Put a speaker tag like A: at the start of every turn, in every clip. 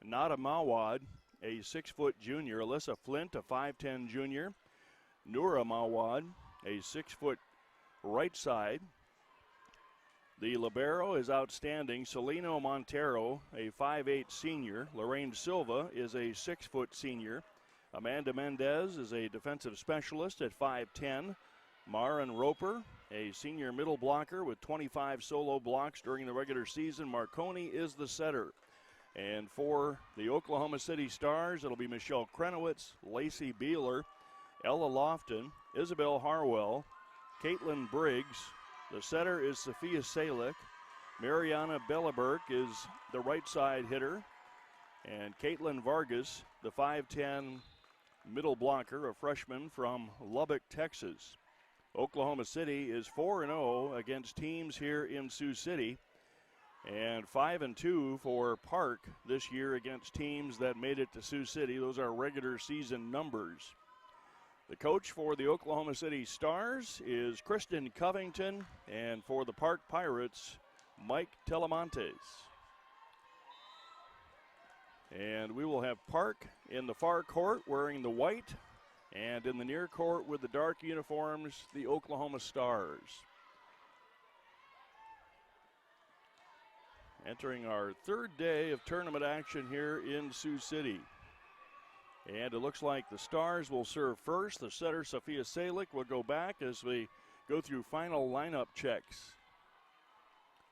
A: Meawad, a 6-foot junior. Alissa Flint, a 5'10 junior. Noura Meawad, a 6-foot right side. The libero is outstanding. Celino Montero, a 5'8 senior. Lorraine Silva is a 6-foot senior. Amanda Mendez is a defensive specialist at 5'10. Maren Roper, a senior middle blocker with 25 solo blocks during the regular season. Marconi is the setter. And for the Oklahoma City Stars, it'll be Michelle Krenowitz, Lacey Beeler, Ella Lofton, Isabel Harwell, Caitlin Briggs. The setter is Sophia Salick. Mariana Belleberg is the right side hitter. And Caitlin Vargas, the 5'10 middle blocker, a freshman from Lubbock, Texas. Oklahoma City is 4-0 against teams here in Sioux City. And 5-2 for Park this year against teams that made it to Sioux City. Those are regular season numbers. The coach for the Oklahoma City Stars is Kristen Covington, and for the Park Pirates, Mike Talamantes. And we will have Park in the far court wearing the white, and in the near court with the dark uniforms, the Oklahoma Stars. Entering our third day of tournament action here in Sioux City. And it looks like the Stars will serve first. The setter, Sophia Salick, will go back as we go through final lineup checks.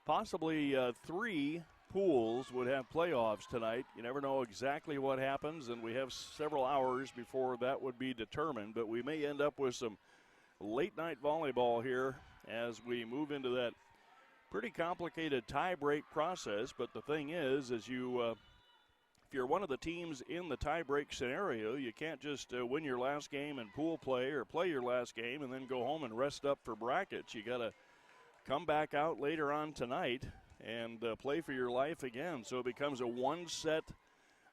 A: Possibly 3 pools would have playoffs tonight. You never know exactly what happens, and we have several hours before that would be determined. But we may end up with some late-night volleyball here as we move into that pretty complicated tie-break process. But the thing is if you're one of the teams in the tie-break scenario, you can't just win your last game in pool play or play your last game and then go home and rest up for brackets. You got to come back out later on tonight and play for your life again. So it becomes a one-set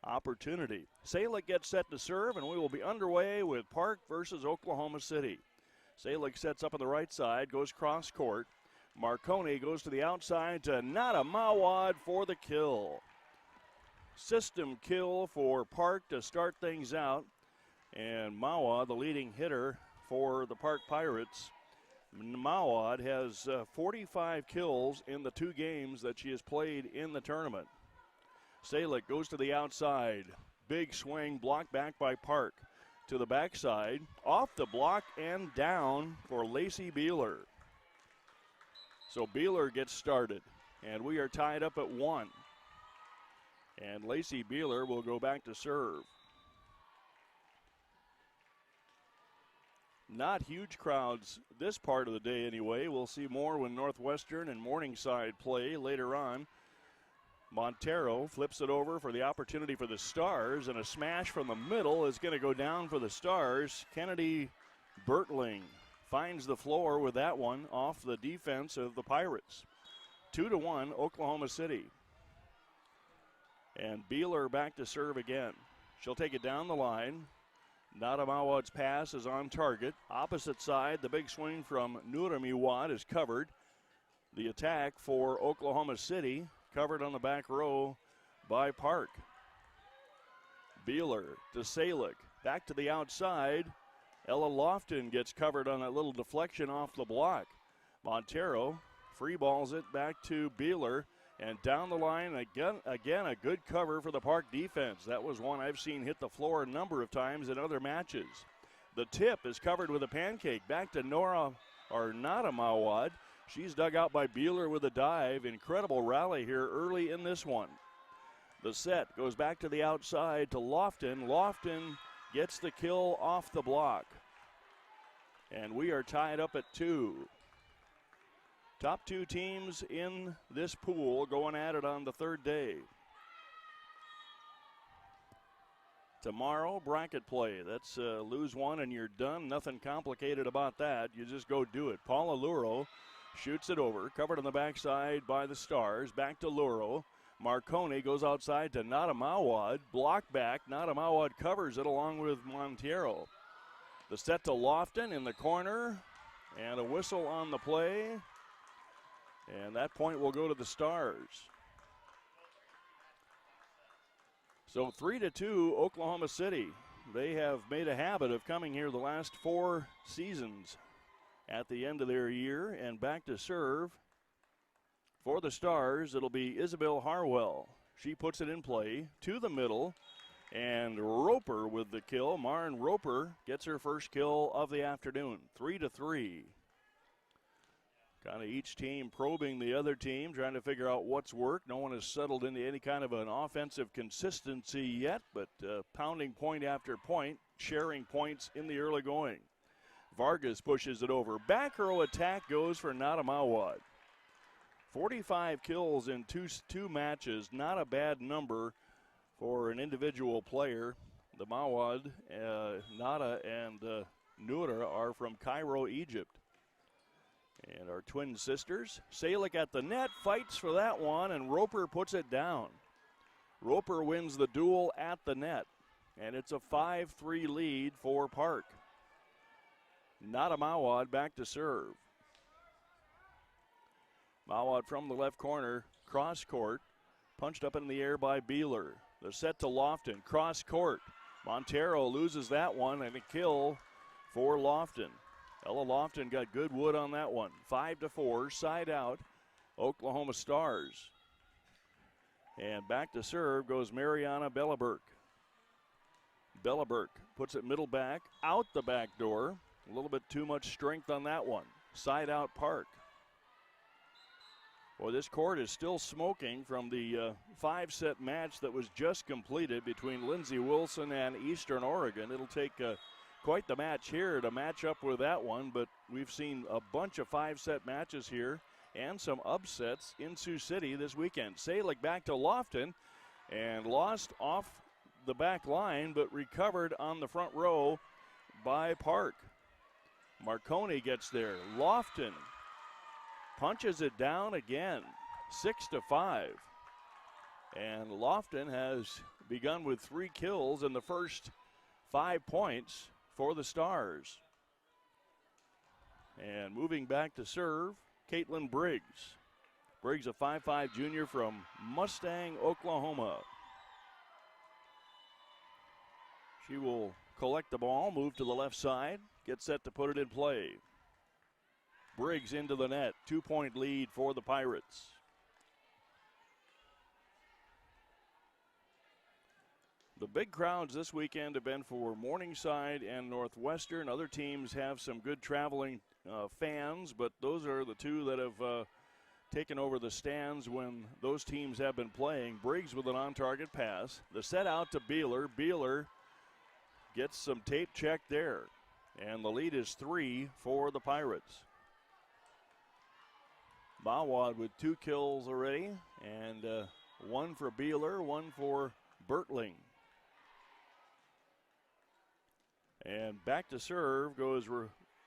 A: opportunity. Salick gets set to serve, and we will be underway with Park versus Oklahoma City. Salick sets up on the right side, goes cross court. Marconi goes to the outside to Meawad for the kill. System kill for Park to start things out. And Meawad, the leading hitter for the Park Pirates. Meawad has 45 kills in the 2 games that she has played in the tournament. Salick goes to the outside. Big swing, blocked back by Park. To the backside, off the block and down for Lacey Beeler. So Beeler gets started, and we are tied up at 1. And Lacey Beeler will go back to serve. Not huge crowds this part of the day anyway. We'll see more when Northwestern and Morningside play later on. Montero flips it over for the opportunity for the Stars, and a smash from the middle is going to go down for the Stars. Kennedy Bertling finds the floor with that one off the defense of the Pirates. 2-1 Oklahoma City. And Beeler back to serve again. She'll take it down the line. Meawad's pass is on target. Opposite side, the big swing from Noura Meawad is covered. The attack for Oklahoma City, covered on the back row by Park. Beeler to Salick. Back to the outside. Ella Lofton gets covered on that little deflection off the block. Montero free balls it back to Beeler. And down the line, again, a good cover for the Park defense. That was one I've seen hit the floor a number of times in other matches. The tip is covered with a pancake. Back to Meawad. She's dug out by Beeler with a dive. Incredible rally here early in this one. The set goes back to the outside to Lofton. Lofton gets the kill off the block. And we are tied up at 2. Top 2 teams in this pool going at it on the third day. Tomorrow, bracket play. That's lose one and you're done. Nothing complicated about that. You just go do it. Paula Luro shoots it over. Covered on the backside by the Stars. Back to Luro. Marconi goes outside to Meawad. Block back. Meawad covers it along with Montero. The set to Lofton in the corner. And a whistle on the play. And that point will go to the Stars. So 3-2 Oklahoma City. They have made a habit of coming here the last 4 seasons at the end of their year. And back to serve for the Stars, it'll be Isabel Harwell. She puts it in play to the middle, and Roper with the kill. Maren Roper gets her first kill of the afternoon. 3-3. Kind of each team probing the other team, trying to figure out what's worked. No one has settled into any kind of an offensive consistency yet, but pounding point after point, sharing points in the early going. Vargas pushes it over. Back row attack goes for Meawad. 45 kills in two matches, not a bad number for an individual player. The Meawad, Nada, and Noura are from Cairo, Egypt. And our twin sisters. Salick at the net, fights for that one, and Roper puts it down. Roper wins the duel at the net, and it's a 5-3 lead for Park. Nada Meawad back to serve. Meawad from the left corner, cross court, punched up in the air by Beeler. The set to Lofton, cross court. Montero loses that one, and a kill for Lofton. Ella Lofton got good wood on that one. 5-4, side out, Oklahoma Stars. And back to serve goes Mariana Bellaberg. Bellaberg puts it middle back, out the back door. A little bit too much strength on that one. Side out Park. Well, this court is still smoking from the 5-set match that was just completed between Lindsey Wilson and Eastern Oregon. It'll take quite the match here to match up with that one, but we've seen a bunch of 5-set matches here and some upsets in Sioux City this weekend. Salick back to Lofton and lost off the back line, but recovered on the front row by Park. Marconi gets there. Lofton punches it down again, 6-5. And Lofton has begun with 3 kills in the first 5 points for the Stars. And moving back to serve, Caitlin Briggs. Briggs, a 5'5" junior from Mustang, Oklahoma. She will collect the ball, move to the left side, get set to put it in play. Briggs into the net, 2-point lead for the Pirates. The big crowds this weekend have been for Morningside and Northwestern. Other teams have some good traveling fans, but those are the two that have taken over the stands when those teams have been playing. Briggs with an on-target pass. The set out to Beeler. Beeler gets some tape check there. And the lead is 3 for the Pirates. Meawad with 2 kills already, and 1 for Beeler, 1 for Bertling. And back to serve goes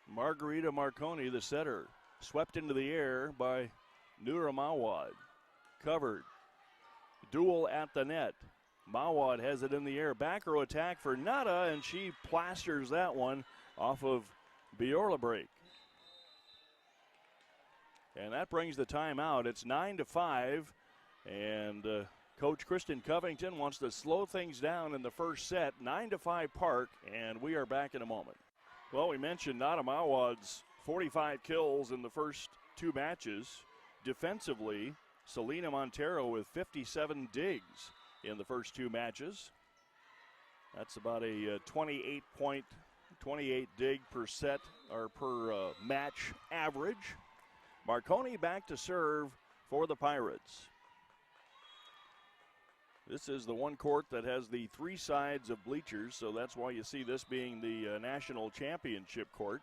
A: Margherita Marconi, the setter. Swept into the air by Noura Meawad. Covered. Duel at the net. Meawad has it in the air. Back row attack for Nada, and she plasters that one off of Bjorlebrink. And that brings the timeout. It's 9-5, and Coach Kristen Covington wants to slow things down in the first set. 9-5 Park, and we are back in a moment. Well, we mentioned Nada Meawad's 45 kills in the first 2 matches. Defensively, Selena Montero with 57 digs in the first 2 matches. That's about a 28 dig per set or per match average. Marconi back to serve for the Pirates. This is the one court that has the 3 sides of bleachers, so that's why you see this being the national championship court.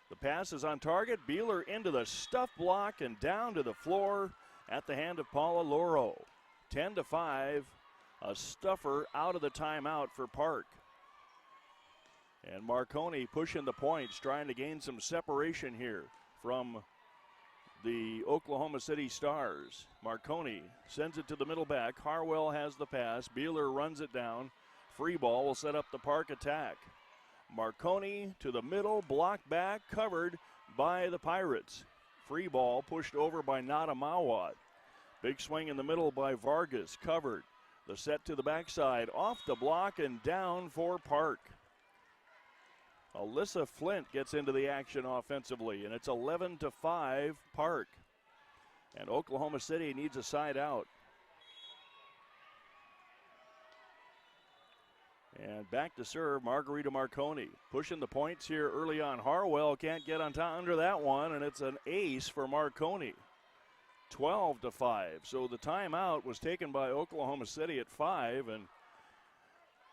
A: The pass is on target. Beeler into the stuff block and down to the floor at the hand of Paula Loro. 10-5, a stuffer out of the timeout for Park. And Marconi pushing the points, trying to gain some separation here from the Oklahoma City Stars. Marconi sends it to the middle back. Harwell has the pass. Beeler runs it down. Free ball will set up the Park attack. Marconi to the middle, blocked back, covered by the Pirates. Free ball pushed over by Nada Meawad. Big swing in the middle by Vargas, covered. The set to the backside, off the block and down for Park. Alissa Flint gets into the action offensively, and it's 11-5 Park. And Oklahoma City needs a side out. And back to serve, Margherita Marconi. Pushing the points here early on. Harwell can't get on top under that one, and it's an ace for Marconi. 12-5. So the timeout was taken by Oklahoma City at 5, and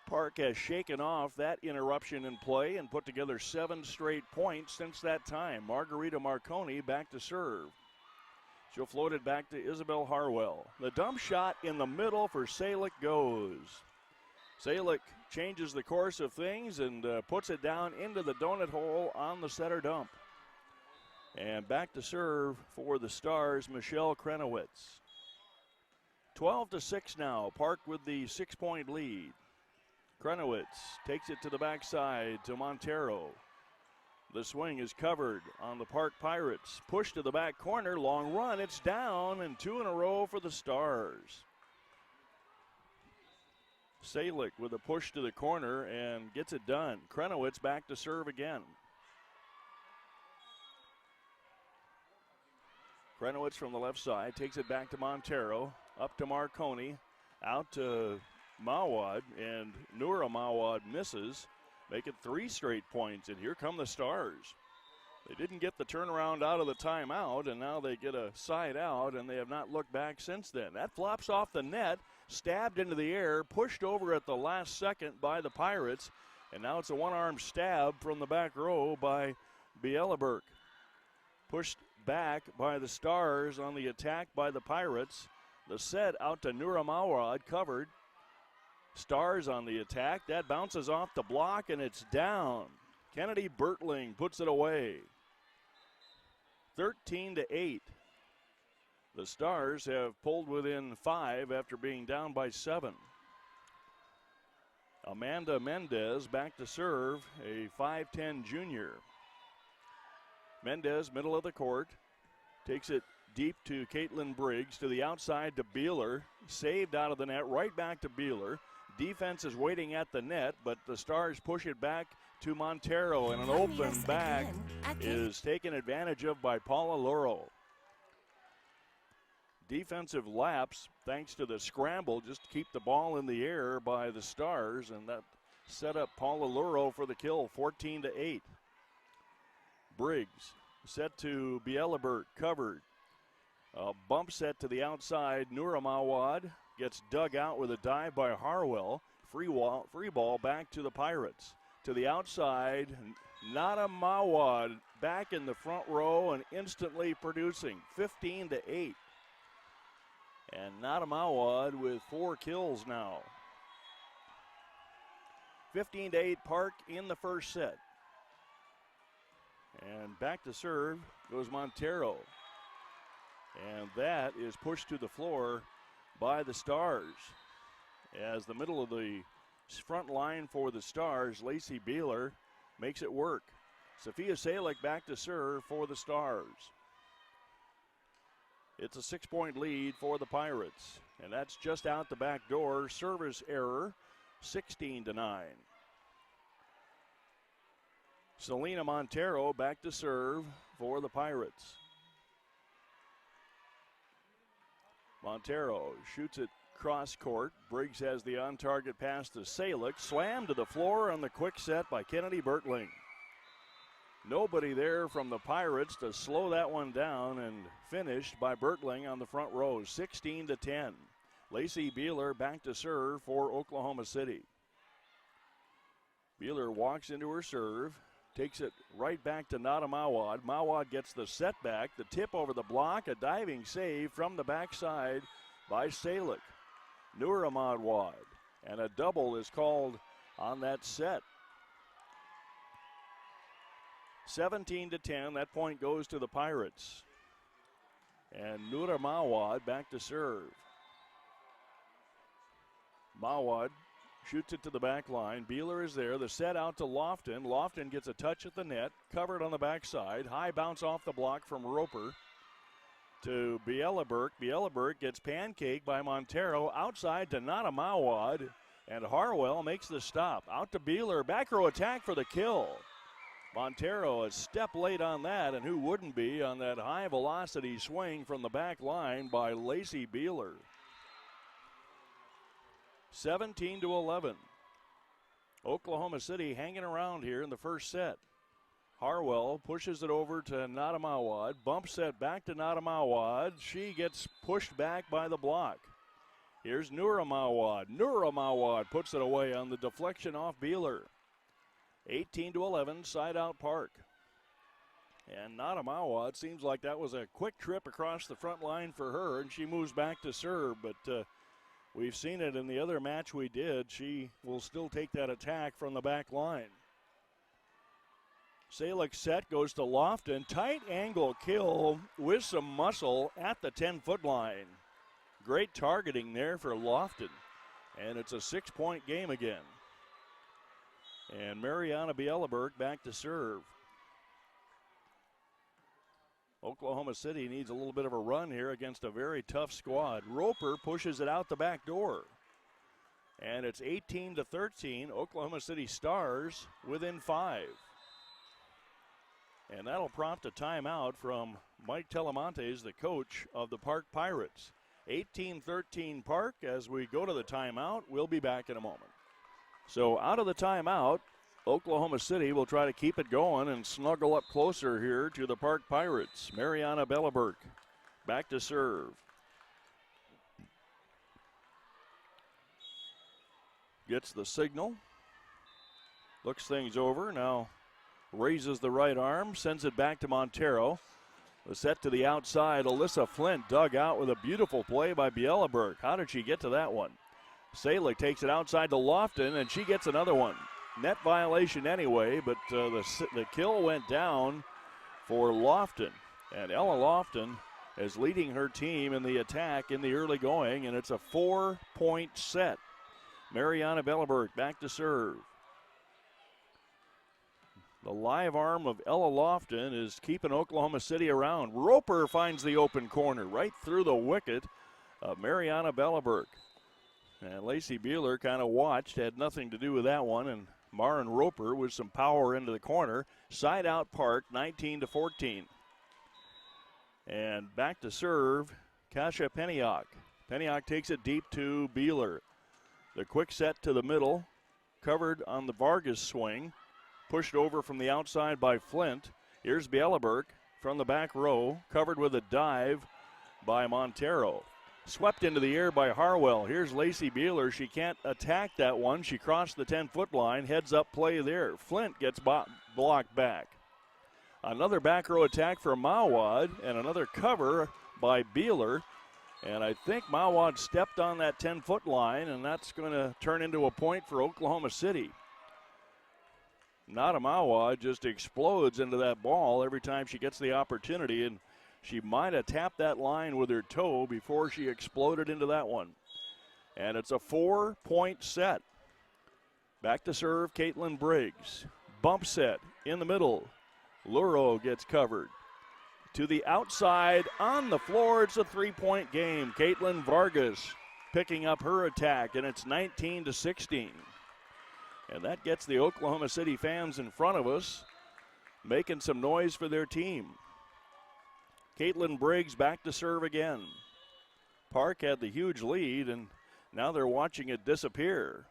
A: Park has shaken off that interruption in play and put together 7 straight points since that time. Margherita Marconi back to serve. She'll float it back to Isabel Harwell. The dump shot in the middle for Salick goes. Salick changes the course of things and puts it down into the donut hole on the center dump. And back to serve for the Stars, Michelle Krenowitz. 12-6 now. Park with the 6-point lead. Krenowitz takes it to the backside to Montero. The swing is covered on the Park Pirates. Push to the back corner, long run, it's down, and 2 in a row for the Stars. Salick with a push to the corner and gets it done. Krenowitz back to serve again. Krenowitz from the left side takes it back to Montero, up to Marconi, out to Meawad, and Noura Meawad misses. Make it 3 straight points, and here come the Stars. They didn't get the turnaround out of the timeout, and now they get a side out, and they have not looked back since then. That flops off the net, stabbed into the air, pushed over at the last second by the Pirates, and now it's a one-arm stab from the back row by Bielleberg. Pushed back by the Stars on the attack by the Pirates. The set out to Noura Meawad, covered. Stars on the attack. That bounces off the block, and it's down. Kennedy Bertling puts it away. 13-8. The Stars have pulled within 5 after being down by 7. Amanda Mendez back to serve, a 5'10 junior. Mendez, middle of the court, takes it deep to Caitlin Briggs, to the outside to Beeler. Saved out of the net, right back to Beeler. Defense is waiting at the net, but the Stars push it back to Montero, and an open back is taken advantage of by Paula Luro. Defensive lapse thanks to the scramble just to keep the ball in the air by the Stars, and that set up Paula Luro for the kill, 14-8. Briggs set to Bielleberg, covered. A bump set to the outside. Noura Meawad gets dug out with a dive by Harwell. Free ball back to the Pirates. To the outside, Noura Meawad back in the front row and instantly producing, 15-8. And Noura Meawad with 4 kills now. 15-8 Park in the first set. And back to serve goes Montero. And that is pushed to the floor by the Stars. As the middle of the front line for the Stars, Lacey Beeler makes it work. Sophia Salick back to serve for the Stars. It's a 6-point lead for the Pirates. And that's just out the back door. Service error, 16-9. Selena Montero back to serve for the Pirates. Montero shoots it cross court. Briggs has the on-target pass to Salick. Slammed to the floor on the quick set by Kennedy Bertling. Nobody there from the Pirates to slow that one down, and finished by Bertling on the front row, 16-10. Lacey Beeler back to serve for Oklahoma City. Beeler walks into her serve, takes it right back to Noura Meawad. Meawad gets the setback, the tip over the block, a diving save from the backside by Salick. Noura Meawad, and a double is called on that set. 17-10, that point goes to the Pirates. And Noura Meawad back to serve. Meawad shoots it to the back line. Beeler is there. The set out to Lofton. Lofton gets a touch at the net. Covered on the backside. High bounce off the block from Roper. to Bielaberg. Bielaberg gets pancaked by Montero outside to Meawad, and Harwell makes the stop. Out to Beeler, back row attack for the kill. Montero a step late on that, and who wouldn't be on that high velocity swing from the back line by Lacey Beeler. 17-11. Oklahoma City hanging around here in the first set. Harwell pushes it over to Meawad, bump set back to Meawad. She gets pushed back by the block. Here's Noura Meawad. Noura Meawad puts it away on the deflection off Beeler. 18-11, side out Park. And Meawad seems like that was a quick trip across the front line for her, and she moves back to serve, but we've seen it in the other match we did. She will still take that attack from the back line. Salick set goes to Lofton. Tight angle kill with some muscle at the 10-foot line. Great targeting there for Lofton. And it's a 6-point game again. And Mariana Bielaberg back to serve. Oklahoma City needs a little bit of a run here against a very tough squad. Roper pushes it out the back door. And it's 18-13. Oklahoma City Stars within 5. And that'll prompt a timeout from Mike Talamantes, the coach of the Park Pirates. 18-13 Park. As we go to the timeout, we'll be back in a moment. So out of the timeout, Oklahoma City will try to keep it going and snuggle up closer here to the Park Pirates. Mariana Bielaberg back to serve. Gets the signal. Looks things over. Now raises the right arm, sends it back to Montero. The set to the outside. Alissa Flint dug out with a beautiful play by Bielaberg. How did she get to that one? Salick takes it outside to Lofton, and she gets another one. Net violation anyway, but the kill went down for Lofton. And Ella Lofton is leading her team in the attack in the early going, and it's a 4-point set. Mariana Bielaberg back to serve. The live arm of Ella Lofton is keeping Oklahoma City around. Roper finds the open corner right through the wicket of Mariana Bielaberg. And Lacey Beeler kind of watched, had nothing to do with that one, and Maren Roper with some power into the corner. Side out Park, 19-14. And back to serve, Kasia Peniak. Peniak takes it deep to Beeler. The quick set to the middle, covered on the Vargas swing. Pushed over from the outside by Flint. Here's Bielaberg from the back row, covered with a dive by Montero. Swept into the air by Harwell. Here's Lacey Beeler. She can't attack that one. She crossed the 10-foot line. Heads up play there. Flint gets blocked back. Another back row attack for Meawad, and another cover by Beeler. And I think Meawad stepped on that 10-foot line, and that's going to turn into a point for Oklahoma City. Meawad just explodes into that ball every time she gets the opportunity, and she might have tapped that line with her toe before she exploded into that one. And it's a 4-point set. Back to serve, Caitlin Briggs. Bump set in the middle. Luro gets covered. To the outside, on the floor, it's a 3-point game. Caitlin Vargas picking up her attack, and it's 19-16. And that gets the Oklahoma City fans in front of us, making some noise for their team. Caitlin Briggs back to serve again. Park had the huge lead, and now they're watching it disappear.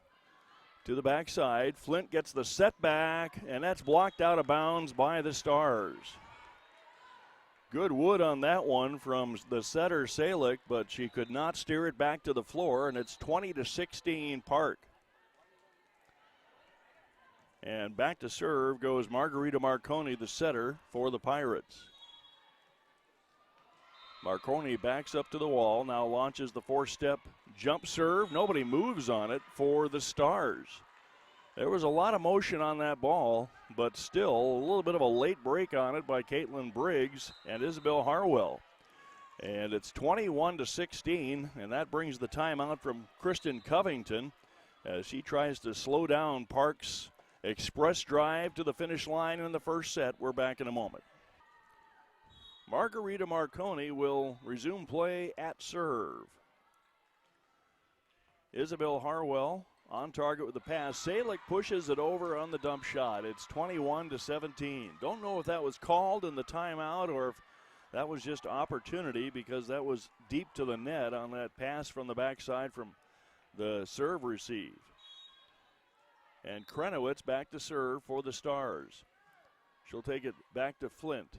A: To the backside, Flint gets the setback, and that's blocked out of bounds by the Stars. Good wood on that one from the setter Salick, but she could not steer it back to the floor, and it's 20-16 Park. And back to serve goes Margherita Marconi, the setter for the Pirates. Marconi backs up to the wall, now launches the 4-step jump serve. Nobody moves on it for the Stars. There was a lot of motion on that ball, but still a little bit of a late break on it by Caitlin Briggs and Isabel Harwell. And it's 21-16, and that brings the timeout from Kristen Covington as she tries to slow down Park's express drive to the finish line in the first set. We're back in a moment. Margherita Marconi will resume play at serve. Isabel Harwell on target with the pass. Salick pushes it over on the dump shot. It's 21-17. Don't know if that was called in the timeout or if that was just opportunity, because that was deep to the net on that pass from the backside from the serve receive. And Krenowitz back to serve for the Stars. She'll take it back to Flint.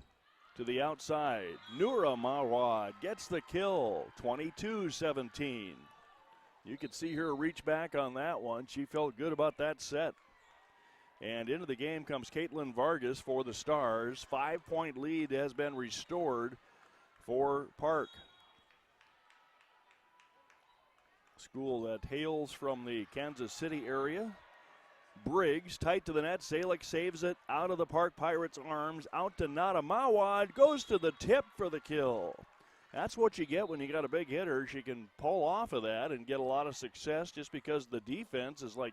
A: To the outside. Noura Meawad gets the kill. 22-17. You could see her reach back on that one. She felt good about that set. And into the game comes Caitlin Vargas for the Stars. 5-point lead has been restored for Park. School that hails from the Kansas City area. Briggs tight to the net. Salick saves it out of the Park Pirates' arms. Out to Noura Meawad. Goes to the tip for the kill. That's what you get when you got a big hitter. She can pull off of that and get a lot of success just because the defense is like,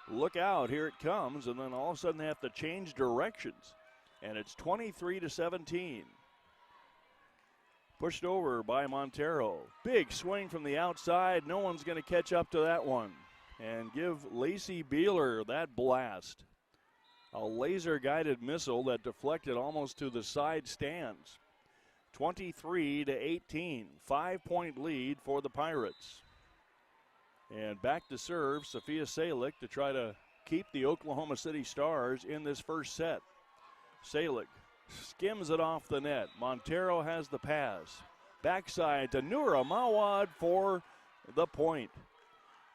A: look out, here it comes. And then all of a sudden they have to change directions. And it's 23-17. Pushed over by Montero. Big swing from the outside. No one's going to catch up to that one. And give Lacey Beeler that blast. A laser-guided missile that deflected almost to the side stands. 23-18. 5-point lead for the Pirates. And back to serve, Sophia Salick to try to keep the Oklahoma City Stars in this first set. Salick skims it off the net. Montero has the pass. Backside to Noura Meawad for the point.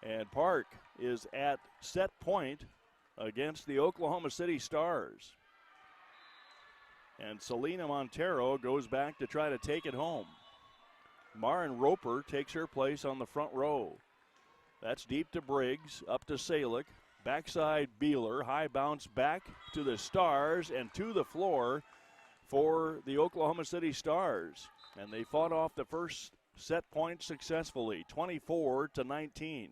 A: And Park is at set point against the Oklahoma City Stars. And Selena Montero goes back to try to take it home. Maren Roper takes her place on the front row. That's deep to Briggs, up to Salick. Backside Beeler, high bounce back to the Stars and to the floor for the Oklahoma City Stars. And they fought off the first set point successfully, 24-19.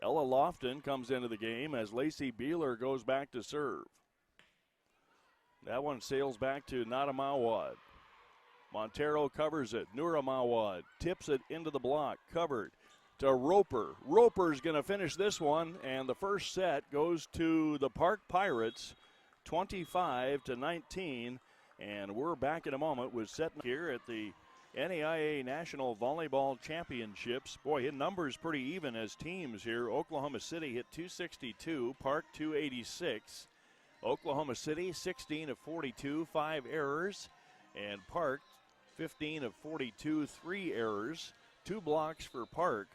A: Ella Lofton comes into the game as Lacey Beeler goes back to serve. That one sails back to Noura Meawad. Montero covers it. Noura Meawad tips it into the block. Covered to Roper. Roper's going to finish this one, and the first set goes to the Park Pirates, 25-19. And we're back in a moment with set here at the NAIA National Volleyball Championships. Boy, his numbers pretty even as teams here. Oklahoma City hit 262, Park 286. Oklahoma City 16 of 42, 5 errors. And Park 15 of 42, 3 errors. 2 blocks for Park,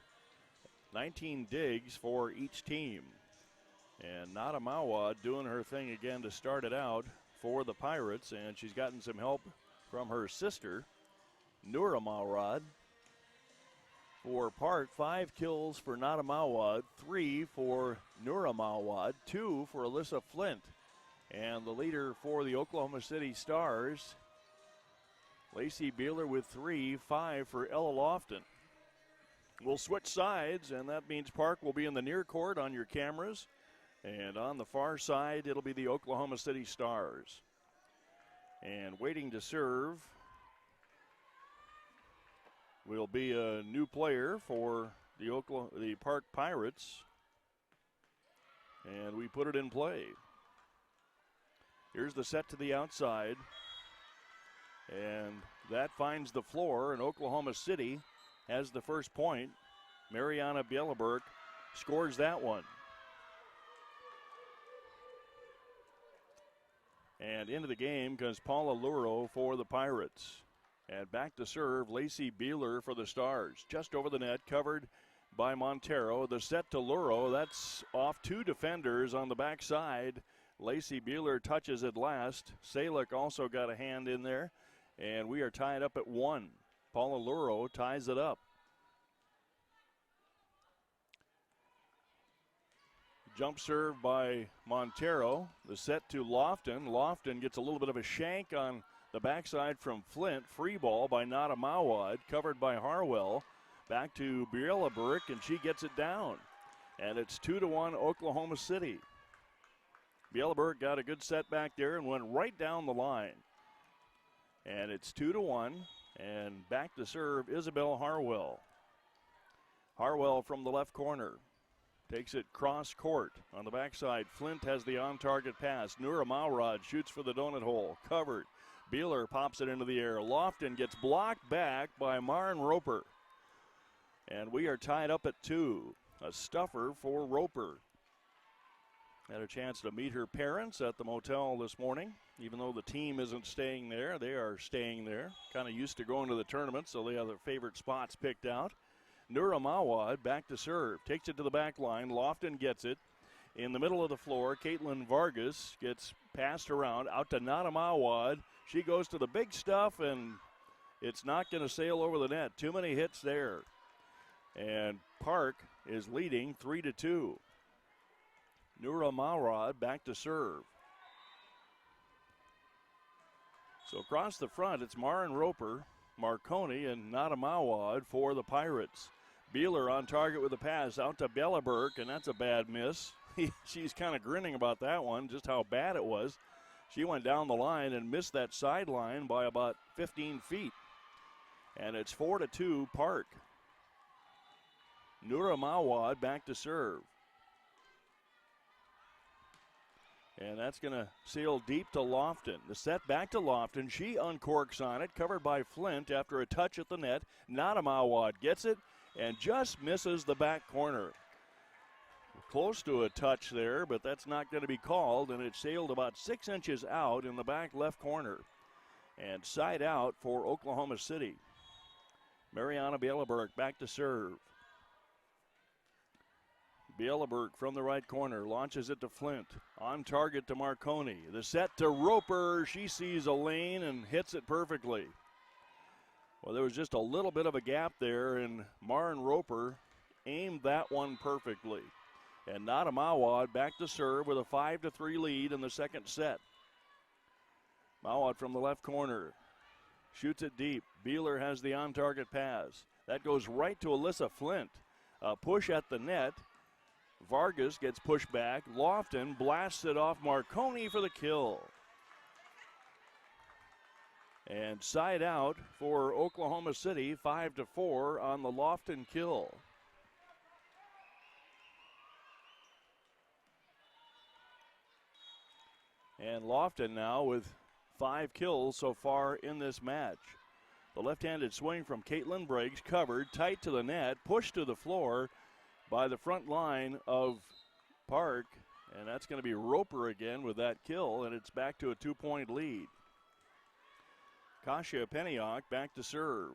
A: 19 digs for each team. And Noura Meawad doing her thing again to start it out for the Pirates. And she's gotten some help from her sister, Noura Meawad. For Park, 5 kills for Noura Meawad, 3 for Noura Meawad, 2 for Alissa Flint. And the leader for the Oklahoma City Stars, Lacey Beeler with 3, 5 for Ella Lofton. We'll switch sides, and that means Park will be in the near court on your cameras. And on the far side, it'll be the Oklahoma City Stars. And waiting to serve will be a new player for the Park Pirates. And we put it in play. Here's the set to the outside. And that finds the floor, and Oklahoma City has the first point. Mariana Bieleberg scores that one. And into the game comes Paula Luro for the Pirates. And back to serve, Lacey Beeler for the Stars. Just over the net, covered by Montero. The set to Luro, that's off 2 defenders on the backside. Lacey Beeler touches it last. Salick also got a hand in there. And we are tied up at 1. Paula Luro ties it up. Jump serve by Montero. The set to Lofton. Lofton gets a little bit of a shank on the backside from Flint. Free ball by Noura Meawad, covered by Harwell. Back to Bieleberg, and she gets it down. And it's 2-1 Oklahoma City. Bieleberg got a good set back there and went right down the line. And it's 2-1. And back to serve Isabel Harwell. Harwell from the left corner. Takes it cross court. On the backside, Flint has the on-target pass. Noura Meawad shoots for the donut hole. Covered. Beeler pops it into the air. Lofton gets blocked back by Maren Roper. And we are tied up at 2. A stuffer for Roper. Had a chance to meet her parents at the motel this morning. Even though the team isn't staying there, they are staying there. Kind of used to going to the tournament, so they have their favorite spots picked out. Noura Meawad back to serve. Takes it to the back line. Lofton gets it. In the middle of the floor, Caitlin Vargas gets passed around. Out to Noura Meawad. She goes to the big stuff, and it's not going to sail over the net. Too many hits there. And Park is leading 3-2. Noura Meawad back to serve. So across the front, it's Maren Roper, Marconi, and Noura Meawad for the Pirates. Beeler on target with a pass out to Belleberg, and that's a bad miss. She's kind of grinning about that one, just how bad it was. She went down the line and missed that sideline by about 15 feet. And it's 4-2 Park. Noura Meawad back to serve. And that's going to sail deep to Lofton. The set back to Lofton. She uncorks on it, covered by Flint after a touch at the net. Noura Meawad gets it and just misses the back corner. Close to a touch there, but that's not going to be called, and it sailed about 6 inches out in the back left corner. And side out for Oklahoma City. Mariana Belleberg back to serve. Belleberg from the right corner launches it to Flint. On target to Marconi. The set to Roper. She sees a lane and hits it perfectly. Well, there was just a little bit of a gap there, and Maren Roper aimed that one perfectly. And Noura Meawad back to serve with a 5-3 lead in the second set. Meawad from the left corner. Shoots it deep. Beeler has the on-target pass. That goes right to Alissa Flint. A push at the net. Vargas gets pushed back. Lofton blasts it off Marconi for the kill. And side out for Oklahoma City, 5-4 on the Lofton kill. And Lofton now with 5 kills so far in this match. The left-handed swing from Caitlin Briggs, covered, tight to the net, pushed to the floor by the front line of Park. And that's going to be Roper again with that kill, and it's back to a 2-point lead. Kasia Peniok back to serve.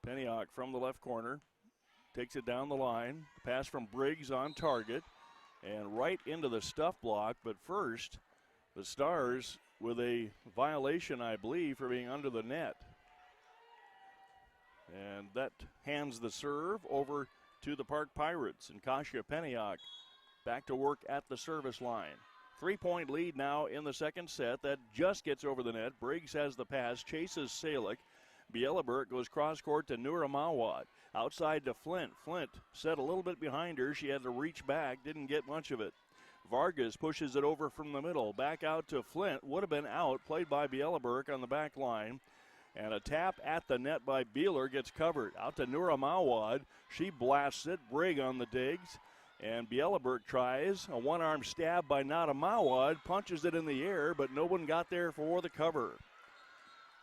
A: Peniok from the left corner. Takes it down the line. Pass from Briggs on target. And right into the stuff block. But first, the Stars with a violation, I believe, for being under the net. And that hands the serve over to the Park Pirates. And Kasia Peniok back to work at the service line. 3-point lead now in the second set. That just gets over the net. Briggs has the pass, chases Salick. Belleberg goes cross court to Noura Meawad. Outside to Flint. Flint set a little bit behind her. She had to reach back, didn't get much of it. Vargas pushes it over from the middle. Back out to Flint. Would have been out. Played by Belleberg on the back line. And a tap at the net by Beeler gets covered. Out to Noura Meawad. She blasts it. Briggs on the digs. And Belleberg tries a one-arm stab by Noura Meawad, punches it in the air, but no one got there for the cover.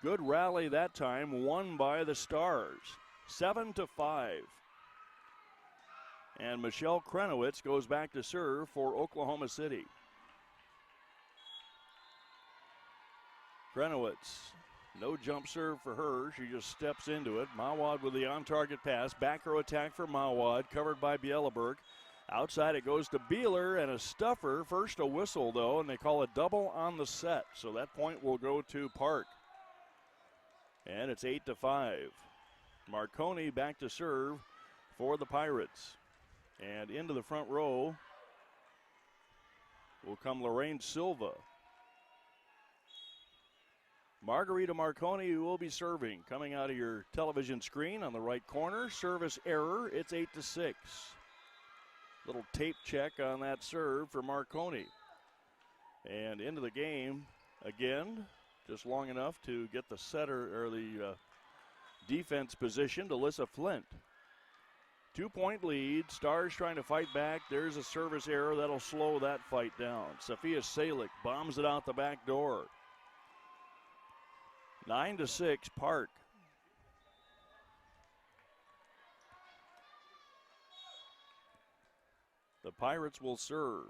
A: Good rally that time, won by the Stars, 7-5. And Michelle Krenowitz goes back to serve for Oklahoma City. Krenowitz, no jump serve for her. She just steps into it. Meawad with the on-target pass. Back row attack for Meawad, covered by Belleberg. Outside it goes to Beeler and a stuffer. First a whistle, though, and they call a double on the set. So that point will go to Park. And it's 8-5. Marconi back to serve for the Pirates. And into the front row will come Lorraine Silva. Margherita Marconi will be serving. Coming out of your television screen on the right corner. Service error. It's 8-6. Little tape check on that serve for Marconi. And into the game again, just long enough to get the setter or the defense positioned, Alissa Flint. 2-point lead. Stars trying to fight back. There's a service error that'll slow that fight down. Sophia Salick bombs it out the back door. 9-6, Park. The Pirates will serve.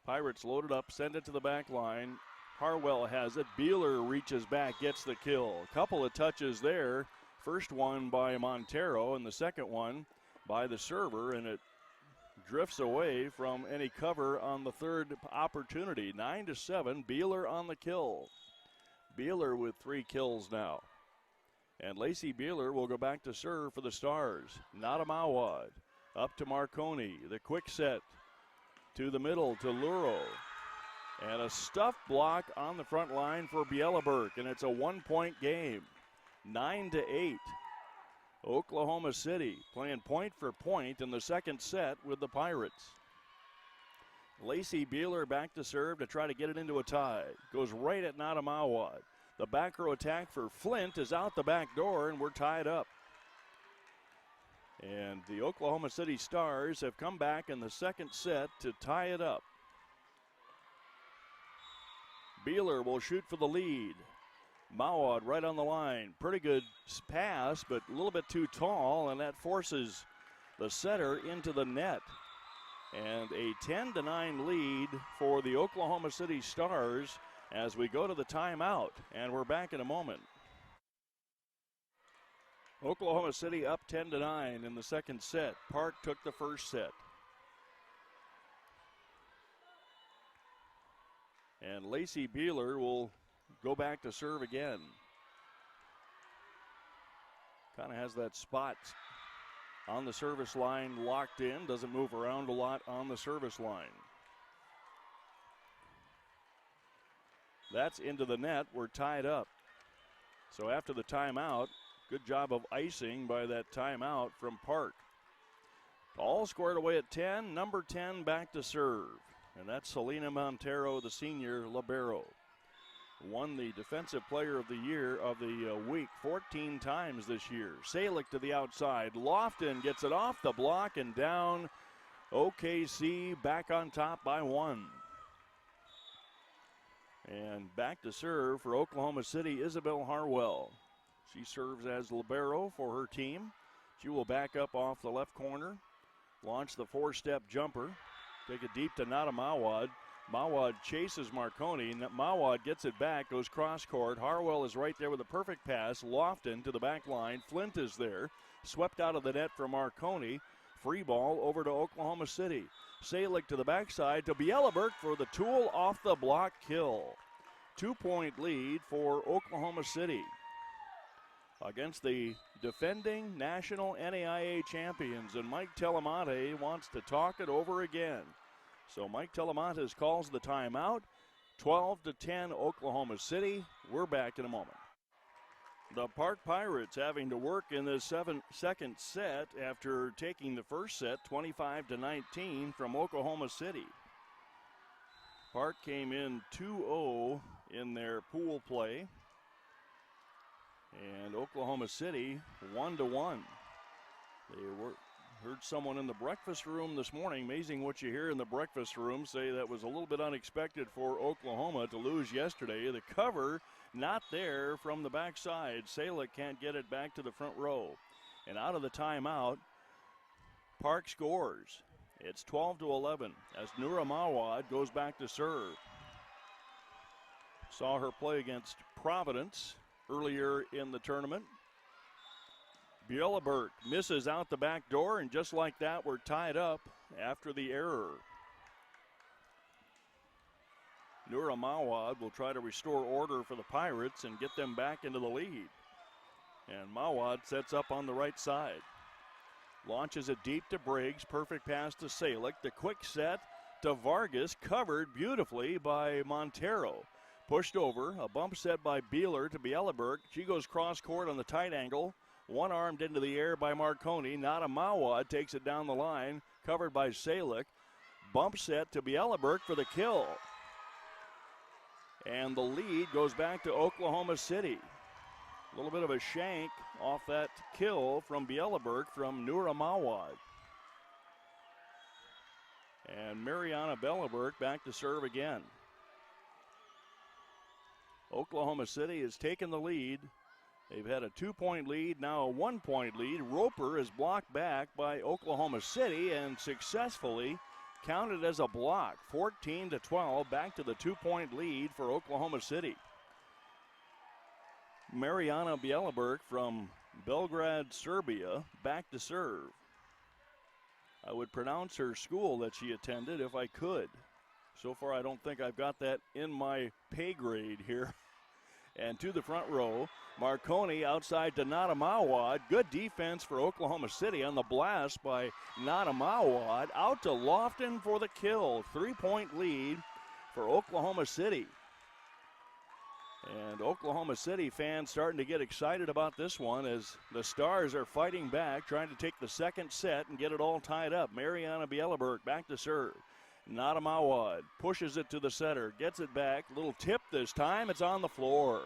A: Pirates loaded up, send it to the back line. Harwell has it. Beeler reaches back, gets the kill. A couple of touches there. First one by Montero and the second one by the server, and it drifts away from any cover on the third opportunity. 9-7, Beeler on the kill. Beeler with 3 kills now. And Lacey Beeler will go back to serve for the Stars. Not a Meawad. Up to Marconi. The quick set to the middle to Noura. And a stuffed block on the front line for Bieleberg, and it's a 1-point game. 9-8. Oklahoma City playing point for point in the second set with the Pirates. Lacey Beeler back to serve to try to get it into a tie. Goes right at Nada Meawad. The back row attack for Flint is out the back door, and we're tied up. And the Oklahoma City Stars have come back in the second set to tie it up. Beeler will shoot for the lead. Meawad right on the line. Pretty good pass, but a little bit too tall, and that forces the setter into the net. And a 10-9 lead for the Oklahoma City Stars as we go to the timeout, and we're back in a moment. Oklahoma City up 10-9 in the second set. Park took the first set. And Lacey Beeler will go back to serve again. Kind of has that spot on the service line locked in. Doesn't move around a lot on the service line. That's into the net. We're tied up. So after the timeout, good job of icing by that timeout from Park. All squared away at 10. Number 10 back to serve. And that's Selena Montero, the senior libero. Won the Defensive Player of the Year of the week 14 times this year. Salick to the outside. Lofton gets it off the block and down. OKC back on top by 1. And back to serve for Oklahoma City, Isabel Harwell. She serves as libero for her team. She will back up off the left corner, launch the 4-step jumper, take it deep to Nada Meawad. Meawad chases Marconi. Meawad gets it back, goes cross court. Harwell is right there with a perfect pass. Lofton to the back line. Flint is there. Swept out of the net for Marconi. Free ball over to Oklahoma City. Salick to the backside to Bieleberg for the tool off the block kill. 2-point lead for Oklahoma City against the defending national NAIA champions. And Mike Talamantes wants to talk it over again. So Mike Talamantes calls the timeout. 12-10 Oklahoma City. We're back in a moment. The Park Pirates having to work in the second set after taking the first set 25-19 from Oklahoma City. Park came in 2-0 in their pool play. And Oklahoma City 1-1. Heard someone in the breakfast room this morning, amazing what you hear in the breakfast room, say that was a little bit unexpected for Oklahoma to lose yesterday. The cover not there from the backside. Salick can't get it back to the front row. And out of the timeout, Park scores. It's 12-11 as Noura Meawad goes back to serve. Saw her play against Providence earlier in the tournament. Bieleberg misses out the back door, and just like that, we're tied up after the error. Noura Meawad will try to restore order for the Pirates and get them back into the lead. And Meawad sets up on the right side. Launches it deep to Briggs. Perfect pass to Salick. The quick set to Vargas, covered beautifully by Montero. Pushed over, a bump set by Beeler to Bieleberg. She goes cross court on the tight angle. One-armed into the air by Marconi. Nada Meawad takes it down the line, covered by Salick. Bump set to Bielaberg for the kill. And the lead goes back to Oklahoma City. A little bit of a shank off that kill from Bielaberg from Noura Meawad. And Mariana Bielaberg back to serve again. Oklahoma City has taken the lead. They've had a 2-point lead, now a 1-point lead. Roper is blocked back by Oklahoma City and successfully counted as a block. 14-12, back to the 2-point lead for Oklahoma City. Mariana Bielaberg from Belgrade, Serbia, back to serve. I would pronounce her school that she attended if I could. So far, I don't think I've got that in my pay grade here. And to the front row, Marconi outside to Noura Meawad. Good defense for Oklahoma City on the blast by Noura Meawad. Out to Lofton for the kill. 3-point lead for Oklahoma City. And Oklahoma City fans starting to get excited about this one as the Stars are fighting back, trying to take the second set and get it all tied up. Mariana Bielaberg back to serve. Noura Meawad pushes it to the center, gets it back. Little tip this time, it's on the floor.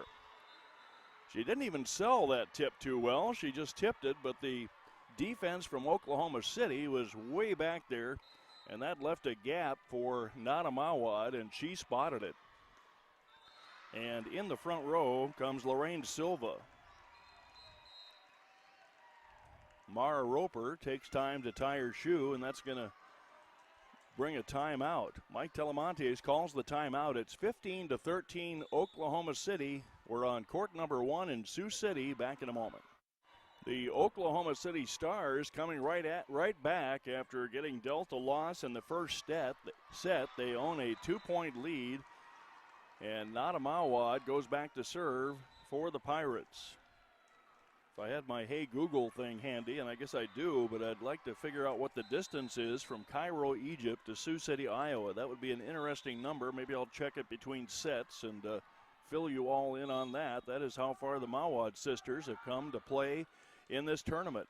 A: She didn't even sell that tip too well. She just tipped it, but the defense from Oklahoma City was way back there, and that left a gap for Noura Meawad, and she spotted it. And in the front row comes Lorraine Silva. Maren Roper takes time to tie her shoe, and that's going to bring a timeout. Mike Talamantes calls the timeout. It's 15-13 Oklahoma City. We're on court number 1 in Sioux City. Back in a moment. The Oklahoma City Stars coming right back after getting dealt a loss in the first set. They own a 2-point lead. And Noura Meawad goes back to serve for the Pirates. If I had my Hey Google thing handy, and I guess I do, but I'd like to figure out what the distance is from Cairo, Egypt to Sioux City, Iowa. That would be an interesting number. Maybe I'll check it between sets and fill you all in on that. That is how far the Meawad sisters have come to play in this tournament.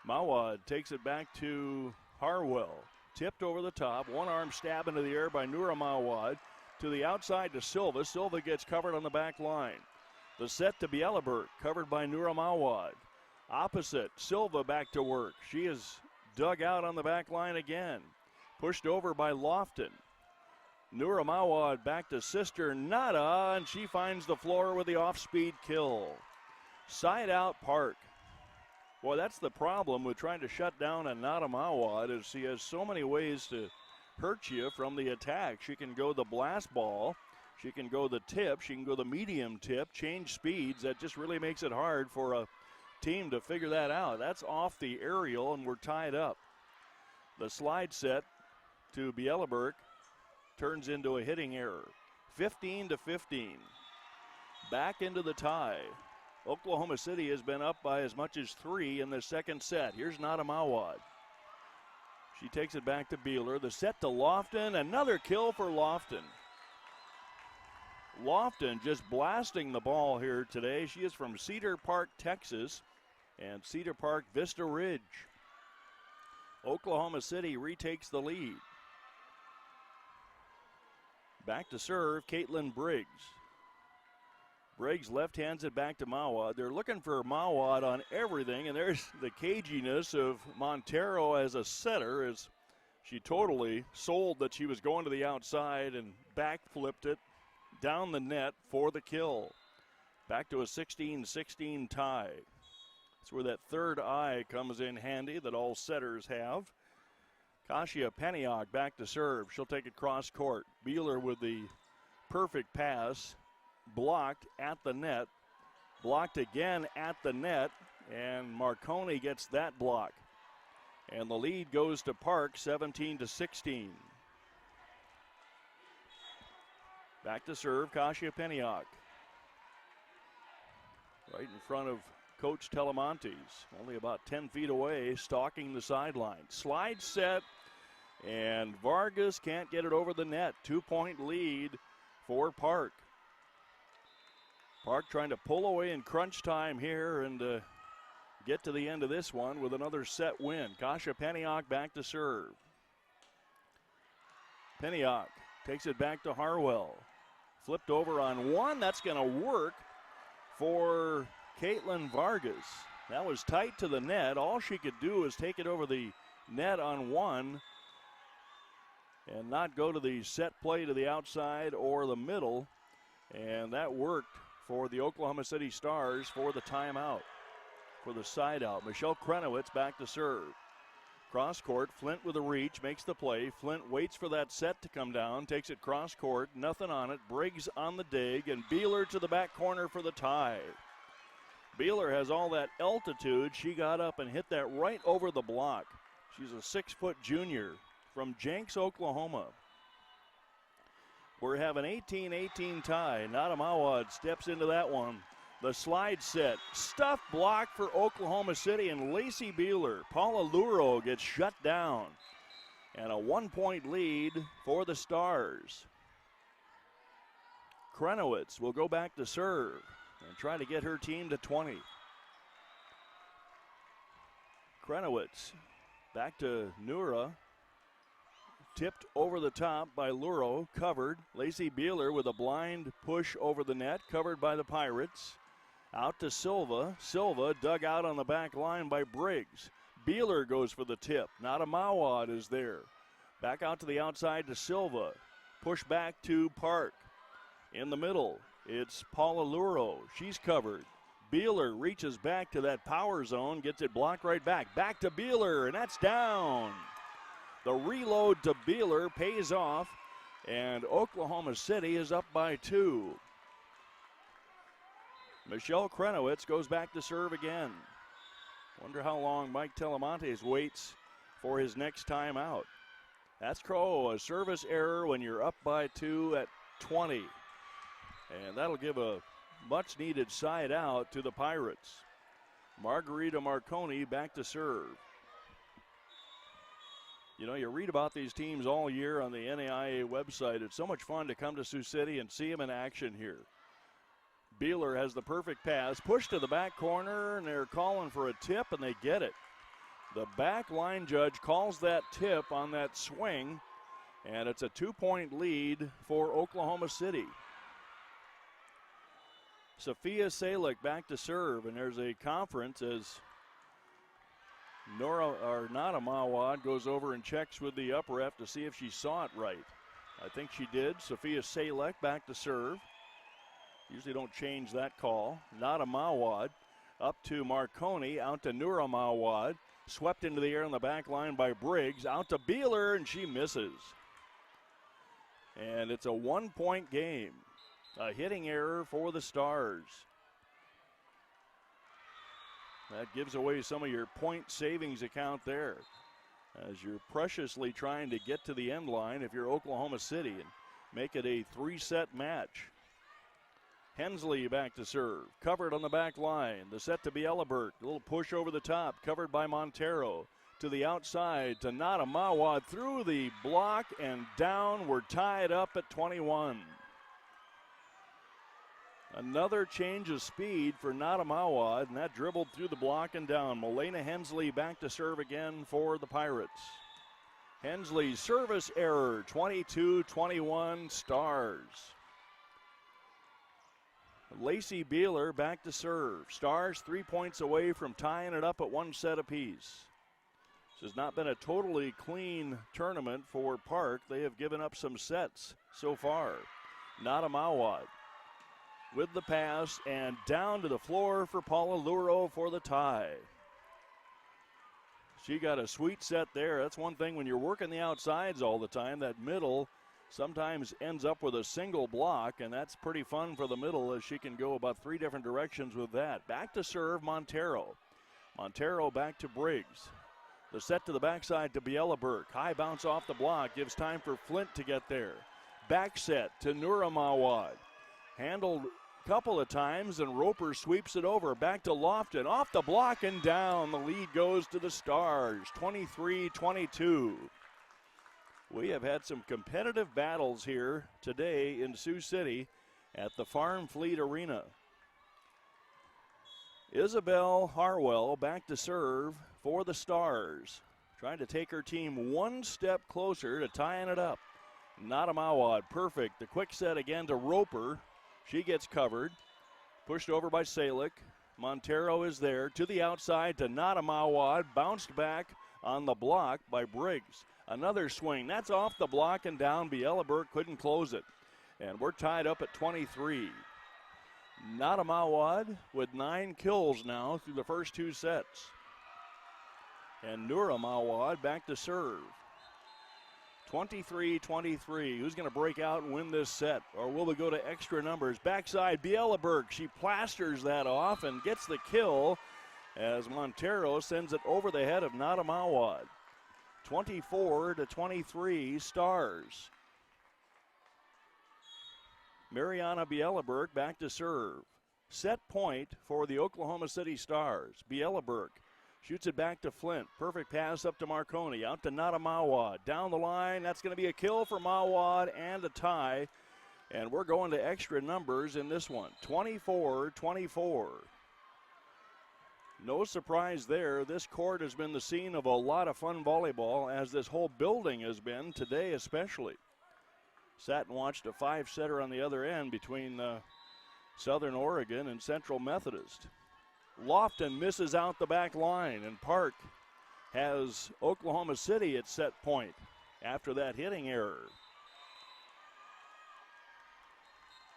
A: Meawad takes it back to Harwell. Tipped over the top. One arm stab into the air by Noura Meawad. To the outside to Silva. Silva gets covered on the back line. The set to Bielaberg, covered by Noura Meawad. Opposite, Silva back to work. She is dug out on the back line again. Pushed over by Lofton. Noura Meawad back to sister Nada, and she finds the floor with the off-speed kill. Side out Park. Boy, that's the problem with trying to shut down a Noura Meawad, is she has so many ways to hurt you from the attack. She can go the blast ball, she can go the tip, she can go the medium tip, change speeds. That just really makes it hard for a team to figure that out. That's off the aerial, and we're tied up. The slide set to Bielaberg turns into a hitting error. 15-15. Back into the tie. Oklahoma City has been up by as much as 3 in the second set. Here's Noura Meawad. She takes it back to Beeler. The set to Lofton. Another kill for Lofton. Lofton just blasting the ball here today. She is from Cedar Park, Texas, and Cedar Park Vista Ridge. Oklahoma City retakes the lead. Back to serve, Caitlin Briggs. Briggs left-hands it back to Meawad. They're looking for Meawad on everything, and there's the caginess of Montero as a setter, as she totally sold that she was going to the outside and back-flipped it down the net for the kill. Back to a 16-16 tie. That's where that third eye comes in handy that all setters have. Kasia Peniak back to serve. She'll take it cross court. Beeler with the perfect pass. Blocked at the net. Blocked again at the net. And Marconi gets that block. And the lead goes to Park, 17-16. Back to serve, Kasia Peniak. Right in front of Coach Talamantes. Only about 10 feet away, stalking the sideline. Slide set, and Vargas can't get it over the net. 2-point lead for Park. Park trying to pull away in crunch time here and get to the end of this one with another set win. Kasia Peniak back to serve. Piniak takes it back to Harwell. Flipped over on one. That's going to work for Caitlin Vargas. That was tight to the net. All she could do is take it over the net on one and not go to the set play to the outside or the middle. And that worked for the Oklahoma City Stars for the timeout, for the side out. Michelle Krenowitz back to serve. Cross court, Flint with a reach, makes the play. Flint waits for that set to come down, takes it cross court, nothing on it. Briggs on the dig, and Beeler to the back corner for the tie. Beeler has all that altitude. She got up and hit that right over the block. She's a 6-foot junior from Jenks, Oklahoma. We're having 18-18 tie. Nada Meawad steps into that one. The slide set, stuff block for Oklahoma City, and Lacey Beeler. Paula Luro gets shut down. And a 1-point lead for the Stars. Krenowitz will go back to serve and try to get her team to 20. Krenowitz back to Noura. Tipped over the top by Luro, covered. Lacey Beeler with a blind push over the net, covered by the Pirates. Out to Silva. Silva dug out on the back line by Briggs. Beeler goes for the tip. Nada Meawad is there. Back out to the outside to Silva. Push back to Park. In the middle, it's Paula Luro. She's covered. Beeler reaches back to that power zone, gets it blocked right back. Back to Beeler, and that's down. The reload to Beeler pays off, and Oklahoma City is up by 2. Michelle Krenowitz goes back to serve again. Wonder how long Mike Talamantes waits for his next timeout. That's a service error when you're up by 2 at 20. And that'll give a much-needed side out to the Pirates. Margherita Marconi back to serve. You know, you read about these teams all year on the NAIA website. It's so much fun to come to Sioux City and see them in action here. Beeler has the perfect pass, pushed to the back corner, and they're calling for a tip, and they get it. The back line judge calls that tip on that swing, and it's a 2-point lead for Oklahoma City. Sophia Salick back to serve, and there's a conference as Nada Meawad goes over and checks with the up ref to see if she saw it right. I think she did. Sophia Salick back to serve. Usually don't change that call. Nada Meawad up to Marconi, out to Noura Meawad. Swept into the air on the back line by Briggs. Out to Beeler, and she misses. And it's a 1-point game. A hitting error for the Stars. That gives away some of your point savings account there, as you're preciously trying to get to the end line if you're Oklahoma City and make it a 3-set match. Hensley back to serve. Covered on the back line. The set to Bielebert. A little push over the top. Covered by Montero. To the outside to Nada Meawad. Through the block and down. We're tied up at 21. Another change of speed for Nada Meawad, and that dribbled through the block and down. Milena Hensley back to serve again for the Pirates. Hensley's service error. 22-21 Stars. Lacey Beeler back to serve. Stars 3 points away from tying it up at 1 set apiece. This has not been a totally clean tournament for Park. They have given up some sets so far. Nada Meawad with the pass and down to the floor for Paula Luro for the tie. She got a sweet set there. That's one thing when you're working the outsides all the time. That middle sometimes ends up with a single block, and that's pretty fun for the middle as she can go about 3 different directions with that. Back to serve Montero. Montero back to Briggs. The set to the backside to Bielebert. High bounce off the block. Gives time for Flint to get there. Back set to Noura Meawad. Handled a couple of times, and Roper sweeps it over. Back to Lofton. Off the block and down. The lead goes to the Stars. 23-22. We have had some competitive battles here today in Sioux City at the Farm Fleet Arena. Isabel Harwell back to serve for the Stars, trying to take her team 1 step closer to tying it up. Not a Meawad, perfect. The quick set again to Roper. She gets covered. Pushed over by Salick. Montero is there to the outside to not a Meawad. Bounced back on the block by Briggs. Another swing. That's off the block and down. Bielleberg couldn't close it. And we're tied up at 23. Not a Meawad with 9 kills now through the first 2 sets. And Noura Meawad back to serve. 23-23. Who's going to break out and win this set? Or will we go to extra numbers? Backside, Bielleberg. She plasters that off and gets the kill as Montero sends it over the head of Nada Meawad. 24-23, Stars. Mariana Bielleberg back to serve. Set point for the Oklahoma City Stars. Bielleberg shoots it back to Flint. Perfect pass up to Marconi. Out to Nada Meawad. Down the line. That's going to be a kill for Meawad and a tie. And we're going to extra numbers in this one. 24-24. No surprise there. This court has been the scene of a lot of fun volleyball, as this whole building has been today especially. Sat and watched a 5-setter on the other end between Southern Oregon and Central Methodist. Lofton misses out the back line, and Park has Oklahoma City at set point after that hitting error.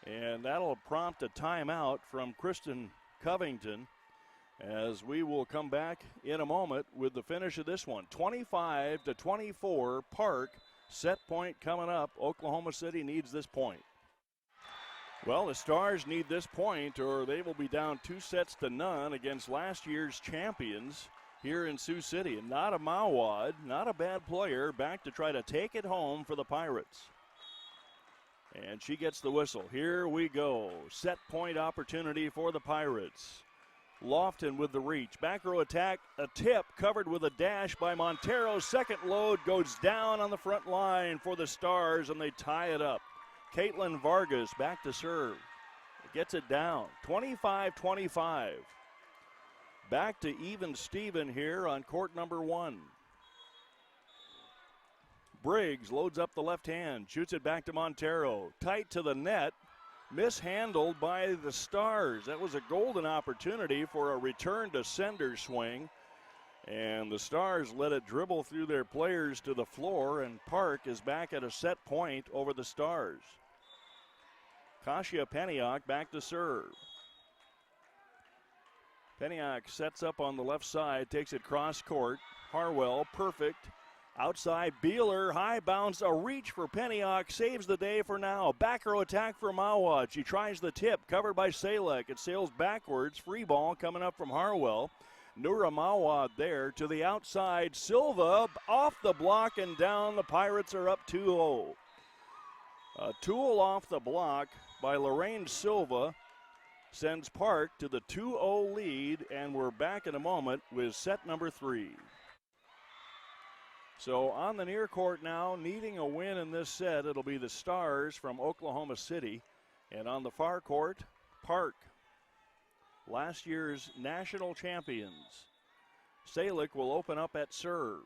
A: And that'll prompt a timeout from Kristen Covington, as we will come back in a moment with the finish of this one. 25-24, Park. Set point coming up. Oklahoma City needs this point. Well, the Stars need this point, or they will be down 2-0 against last year's champions here in Sioux City. And not a Meawad, not a bad player, back to try to take it home for the Pirates. And she gets the whistle. Here we go. Set point opportunity for the Pirates. Lofton with the reach. Back row attack, a tip covered with a dash by Montero. Second load goes down on the front line for the Stars, and they tie it up. Caitlin Vargas back to serve. Gets it down. 25-25. Back to even Steven here on court number 1. Briggs loads up the left hand. Shoots it back to Montero. Tight to the net. Mishandled by the Stars. That was a golden opportunity for a return to sender swing. And the Stars let it dribble through their players to the floor, and Park is back at a set point over the Stars. Kasia Peniak back to serve. Peniak sets up on the left side, takes it cross court. Harwell, perfect. Outside, Beeler, high bounce, a reach for Peniak, saves the day for now. Back row attack for Meawad. She tries the tip, covered by Salek. It sails backwards, free ball coming up from Harwell. Noura Meawad there to the outside. Silva off the block and down. The Pirates are up 2-0. A tool off the block by Lorraine Silva sends Park to the 2-0 lead, and we're back in a moment with set number 3. So on the near court now, needing a win in this set, it'll be the Stars from Oklahoma City. And on the far court, Park, last year's national champions. Salick will open up at serve.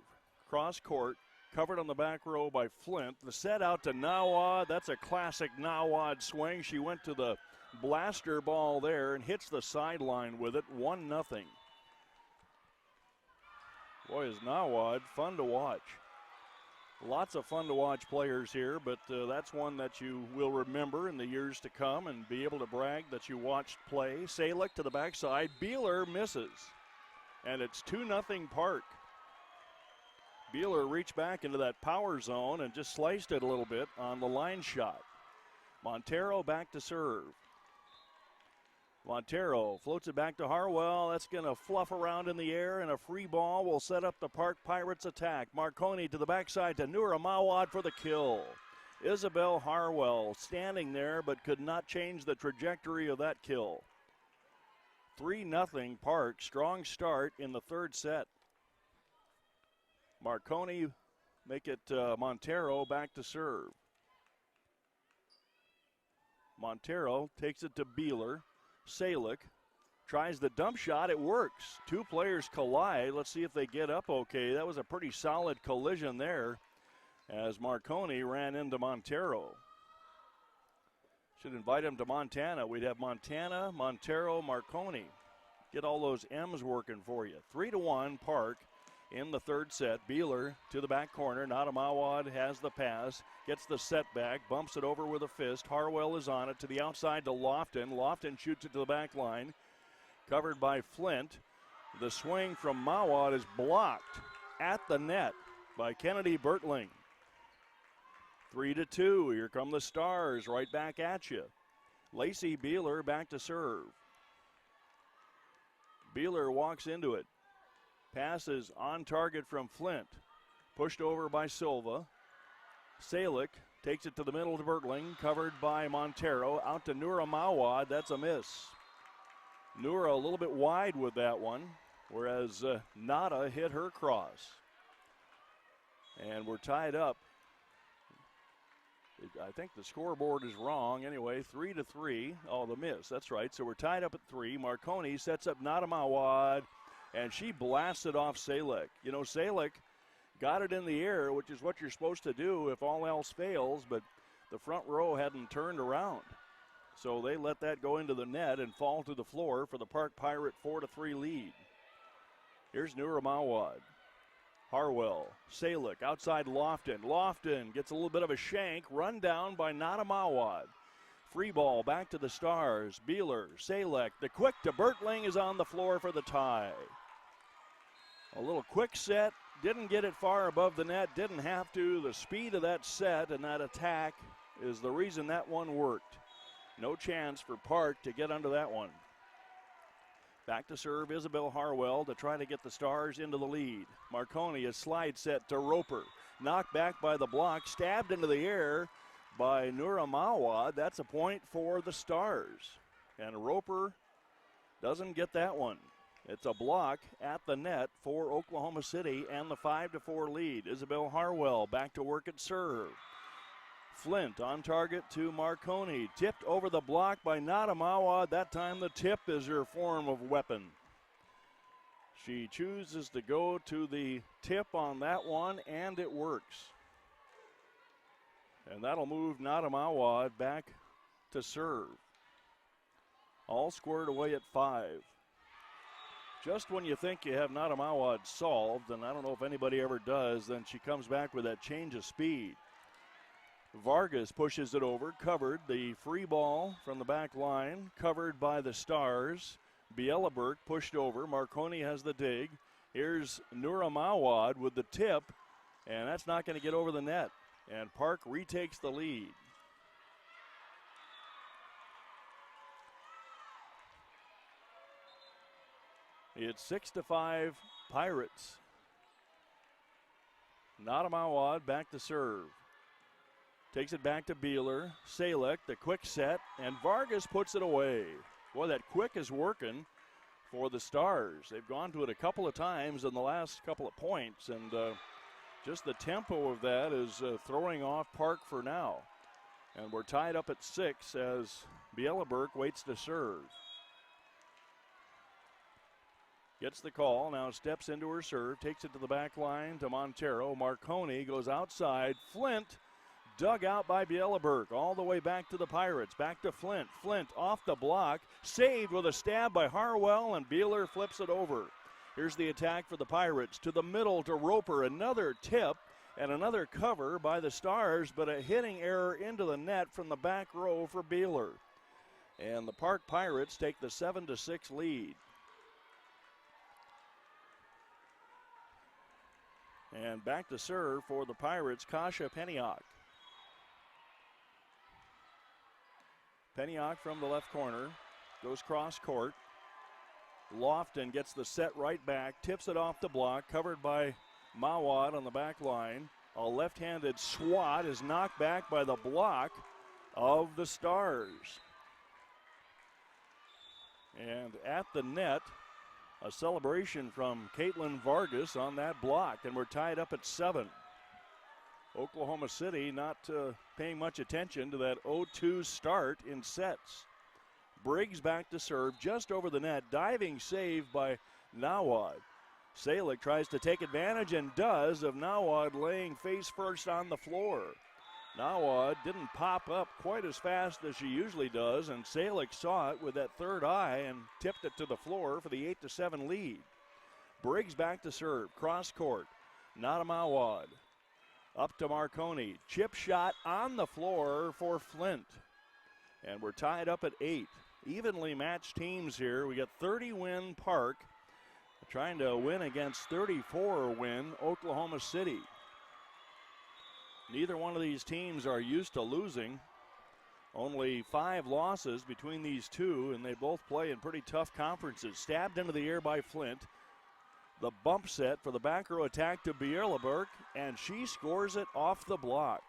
A: Cross court, covered on the back row by Flint. The set out to Meawad. That's a classic Meawad swing. She went to the blaster ball there and hits the sideline with it, 1-0. Boy, is Meawad fun to watch. Lots of fun to watch players here, but that's one that you will remember in the years to come and be able to brag that you watched play. Salick to the backside. Beeler misses, and it's 2-0 Park. Beeler reached back into that power zone and just sliced it a little bit on the line shot. Montero back to serve. Montero floats it back to Harwell. That's going to fluff around in the air, and a free ball will set up the Park Pirates attack. Marconi to the backside to Noura Meawad for the kill. Isabel Harwell standing there but could not change the trajectory of that kill. 3-0 Park. Strong start in the third set. Marconi make it Montero back to serve. Montero takes it to Beeler. Salick tries the dump shot. It works. Two players collide. Let's see if they get up okay. That was a pretty solid collision there. as Marconi ran into Montero. Should invite him to Montana. We'd have Montana, Montero, Marconi. Get all those M's working for you. 3-1 Park in the third set. Beeler to the back corner. Nada Meawad has the pass. Gets the setback. Bumps it over with a fist. Harwell is on it to the outside to Lofton. Lofton shoots it to the back line. Covered by Flint. The swing from Meawad is blocked at the net by Kennedy Bertling. 3-2. Here come the Stars right back at you. Lacey Beeler back to serve. Beeler walks into it. Passes on target from Flint. Pushed over by Silva. Salick takes it to the middle to Bertling. Covered by Montero. Out to Noura Meawad. That's a miss. Noura a little bit wide with that one, whereas Nada hit her cross. And we're tied up. I think the scoreboard is wrong. Anyway, 3-3. Oh, the miss. That's right. So we're tied up at 3. Marconi sets up Nada Meawad, and she blasts it off Salick. You know, Salick got it in the air, which is what you're supposed to do if all else fails, but the front row hadn't turned around. So they let that go into the net and fall to the floor for the Park Pirate 4-3 lead. Here's Noura Meawad. Harwell, Salick, outside Lofton. Lofton gets a little bit of a shank, run down by Nada Meawad. Free ball back to the Stars. Beeler, Salick, the quick to Bertling is on the floor for the tie. A little quick set, didn't get it far above the net, didn't have to. The speed of that set and that attack is the reason that one worked. No chance for Park to get under that one. Back to serve Isabel Harwell to try to get the Stars into the lead. Marconi, a slide set to Roper. Knocked back by the block, stabbed into the air by Noura Meawad. That's a point for the Stars. And Roper doesn't get that one. It's a block at the net for Oklahoma City and the 5-4 lead. Isabel Harwell back to work at serve. Flint on target to Marconi. Tipped over the block by Nada Meawad. That time the tip is her form of weapon. She chooses to go to the tip on that one, and it works. And that'll move Nada Meawad back to serve. All squared away at 5. Just when you think you have Nada Meawad solved, and I don't know if anybody ever does, then she comes back with that change of speed. Vargas pushes it over, covered. The free ball from the back line, covered by the Stars. Bielleberg pushed over. Marconi has the dig. Here's Noura Meawad with the tip, and that's not going to get over the net. And Park retakes the lead. It's 6-5 Pirates. Nada Meawad back to serve. Takes it back to Beeler. Salick, the quick set, and Vargas puts it away. Boy, that quick is working for the Stars. They've gone to it a couple of times in the last couple of points, and just the tempo of that is throwing off Park for now. And we're tied up at 6 as Bielleberg waits to serve. Gets the call, now steps into her serve, takes it to the back line to Montero. Marconi goes outside. Flint dug out by Bielleberg, all the way back to the Pirates. Back to Flint. Flint off the block, saved with a stab by Harwell, and Beeler flips it over. Here's the attack for the Pirates. To the middle to Roper, another tip and another cover by the Stars, but a hitting error into the net from the back row for Beeler. And the Park Pirates take the 7-6 lead. And back to serve for the Pirates, Kasia Peniak. Peniak from the left corner, goes cross court. Lofton gets the set right back, tips it off the block, covered by Meawad on the back line. A left-handed swat is knocked back by the block of the Stars. And at the net, a celebration from Caitlin Vargas on that block, and we're tied up at 7. Oklahoma City not paying much attention to that 0-2 start in sets. Briggs back to serve, just over the net. Diving save by Meawad. Salick tries to take advantage and does of Meawad laying face first on the floor. Meawad didn't pop up quite as fast as she usually does, and Salick saw it with that third eye and tipped it to the floor for the 8-7 lead. Briggs back to serve, cross court. Not a Meawad. Up to Marconi. Chip shot on the floor for Flint. And we're tied up at 8. Evenly matched teams here. We got 30-win Park trying to win against 34-win Oklahoma City. Neither one of these teams are used to losing. Only 5 losses between these two, and they both play in pretty tough conferences. Stabbed into the air by Flint. The bump set for the back row attack to Bielaberg, and she scores it off the block.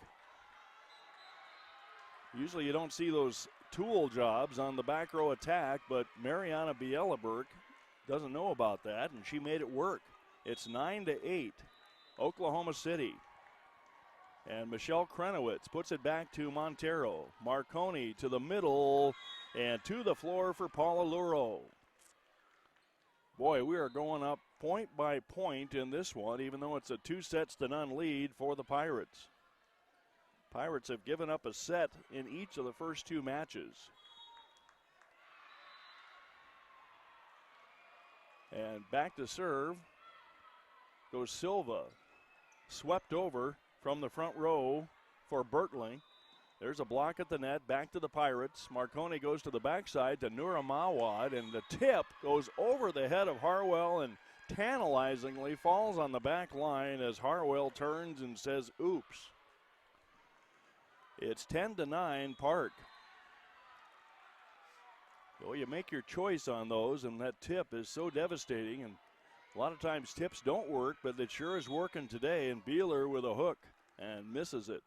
A: Usually you don't see those tool jobs on the back row attack, but Mariana Bielaberg doesn't know about that, and she made it work. It's 9-8, Oklahoma City. And Michelle Krenowitz puts it back to Montero. Marconi to the middle and to the floor for Paula Luro. Boy, we are going up point by point in this one, even though it's a 2-0 lead for the Pirates. Pirates have given up a set in each of the first 2 matches. And back to serve goes Silva. Swept over from the front row for Bertling. There's a block at the net, back to the Pirates. Marconi goes to the backside to Noura Meawad, and the tip goes over the head of Harwell and tantalizingly falls on the back line as Harwell turns and says, oops. It's 10-9 Park. Well, you make your choice on those, and that tip is so devastating, and a lot of times tips don't work, but it sure is working today, and Beeler with a hook and misses it.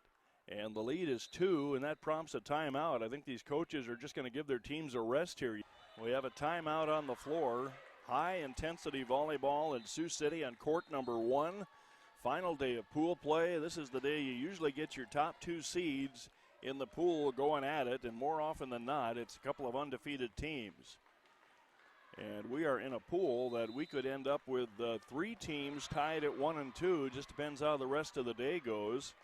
A: And the lead is 2, and that prompts a timeout. I think these coaches are just going to give their teams a rest here. We have a timeout on the floor. High-intensity volleyball in Sioux City on court number 1. Final day of pool play. This is the day you usually get your top 2 seeds in the pool going at it, and more often than not, it's a couple of undefeated teams. And we are in a pool that we could end up with 3 teams tied at 1 and 2. Just depends how the rest of the day goes.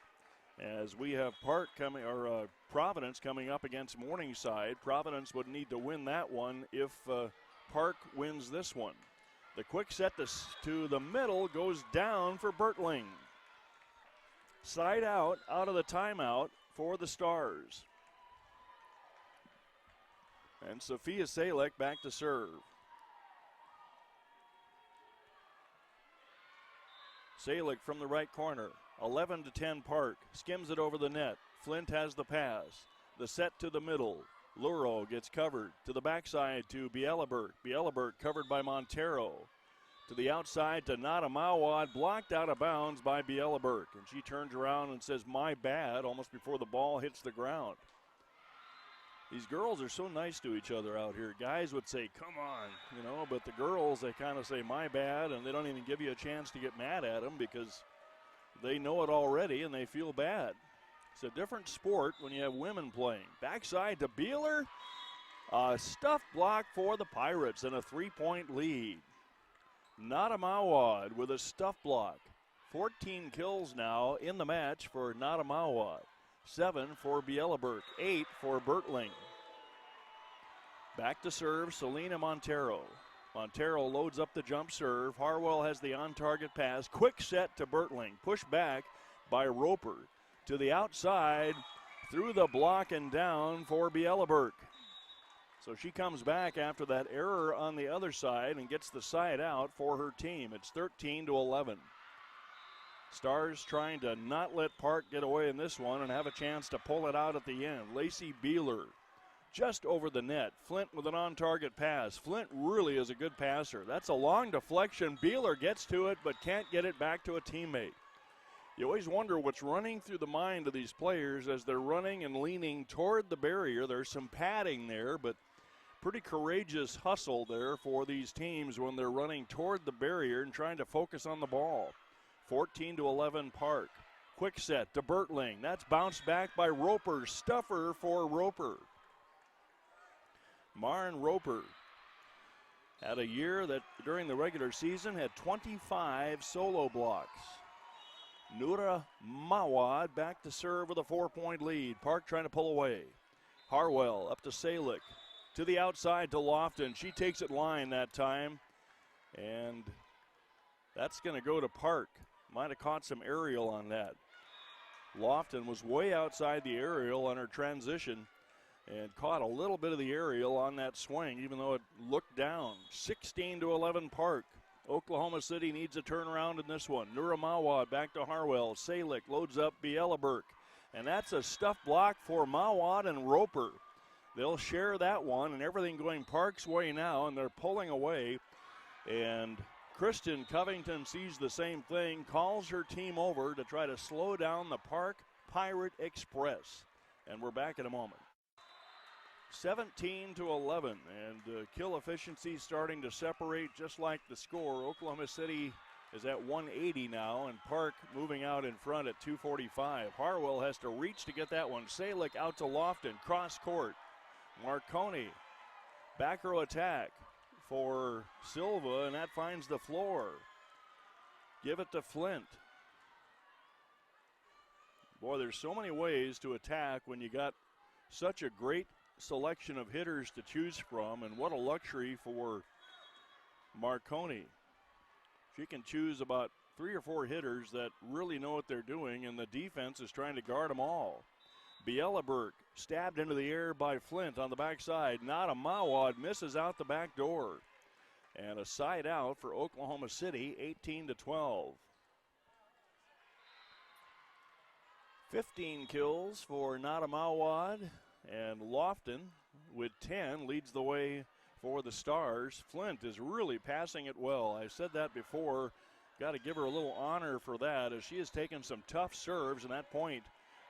A: As we have Providence coming up against Morningside. Providence would need to win that one if Park wins this one. The quick set to the middle goes down for Bertling. Side out of the timeout for the Stars. And Sophia Salick back to serve. Salick from the right corner. 11-10 Park. Skims it over the net. Flint has the pass. The set to the middle. Luro gets covered. To the backside to Bielaberg. Bielaberg covered by Montero. To the outside to Nada Meawad. Blocked out of bounds by Bielaberg. And she turns around and says, my bad, almost before the ball hits the ground. These girls are so nice to each other out here. Guys would say, come on, but the girls, they kind of say, my bad, and they don't even give you a chance to get mad at them because they know it already and they feel bad. It's a different sport when you have women playing. Backside to Beeler. A stuff block for the Pirates and a 3-point lead. Nada Meawad with a stuff block. 14 kills now in the match for Nada Meawad. 7 for Bielaberg, 8 for Bertling. Back to serve, Selena Montero. Montero loads up the jump serve. Harwell has the on-target pass. Quick set to Bertling. Pushed back by Roper. To the outside, through the block and down for Bielaberg. So she comes back after that error on the other side and gets the side out for her team. It's 13-11. Stars trying to not let Park get away in this one and have a chance to pull it out at the end. Lacey Beeler just over the net. Flint with an on-target pass. Flint really is a good passer. That's a long deflection. Beeler gets to it but can't get it back to a teammate. You always wonder what's running through the mind of these players as they're running and leaning toward the barrier. There's some padding there, but pretty courageous hustle there for these teams when they're running toward the barrier and trying to focus on the ball. 14-11 Park. Quick set to Bertling. That's bounced back by Roper. Stuffer for Roper. Maren Roper Had a year that during the regular season had 25 solo blocks. Noura Meawad back to serve with a 4-point lead. Park trying to pull away. Harwell up to Salick. To the outside to Lofton. She takes it line that time. And that's going to go to Park. Might have caught some aerial on that. Lofton was way outside the aerial on her transition and caught a little bit of the aerial on that swing, even though it looked down. 16-11 Park. Oklahoma City needs a turnaround in this one. Noura Meawad back to Harwell. Salick loads up Bielaberg. And that's a stuff block for Meawad and Roper. They'll share that one, and everything going Park's way now, and they're pulling away. And Kristen Covington sees the same thing, calls her team over to try to slow down the Park Pirate Express. And we're back in a moment. 17-11, and kill efficiency starting to separate just like the score. Oklahoma City is at 180 now, and Park moving out in front at 245. Harwell has to reach to get that one. Salick out to Lofton, cross court. Marconi, back row attack for Silva, and that finds the floor. Give it to Flint. Boy, there's so many ways to attack when you got such a great selection of hitters to choose from, and what a luxury for Marconi. She can choose about 3 or 4 hitters that really know what they're doing, and the defense is trying to guard them all. Bielaberg stabbed into the air by Flint on the backside. Not a Meawad misses out the back door. And a side out for Oklahoma City, 18-12. 15 kills for Nada Meawad, and Lofton with 10 leads the way for the Stars. Flint is really passing it well. I said that before. Got to give her a little honor for that, as she has taken some tough serves, and that point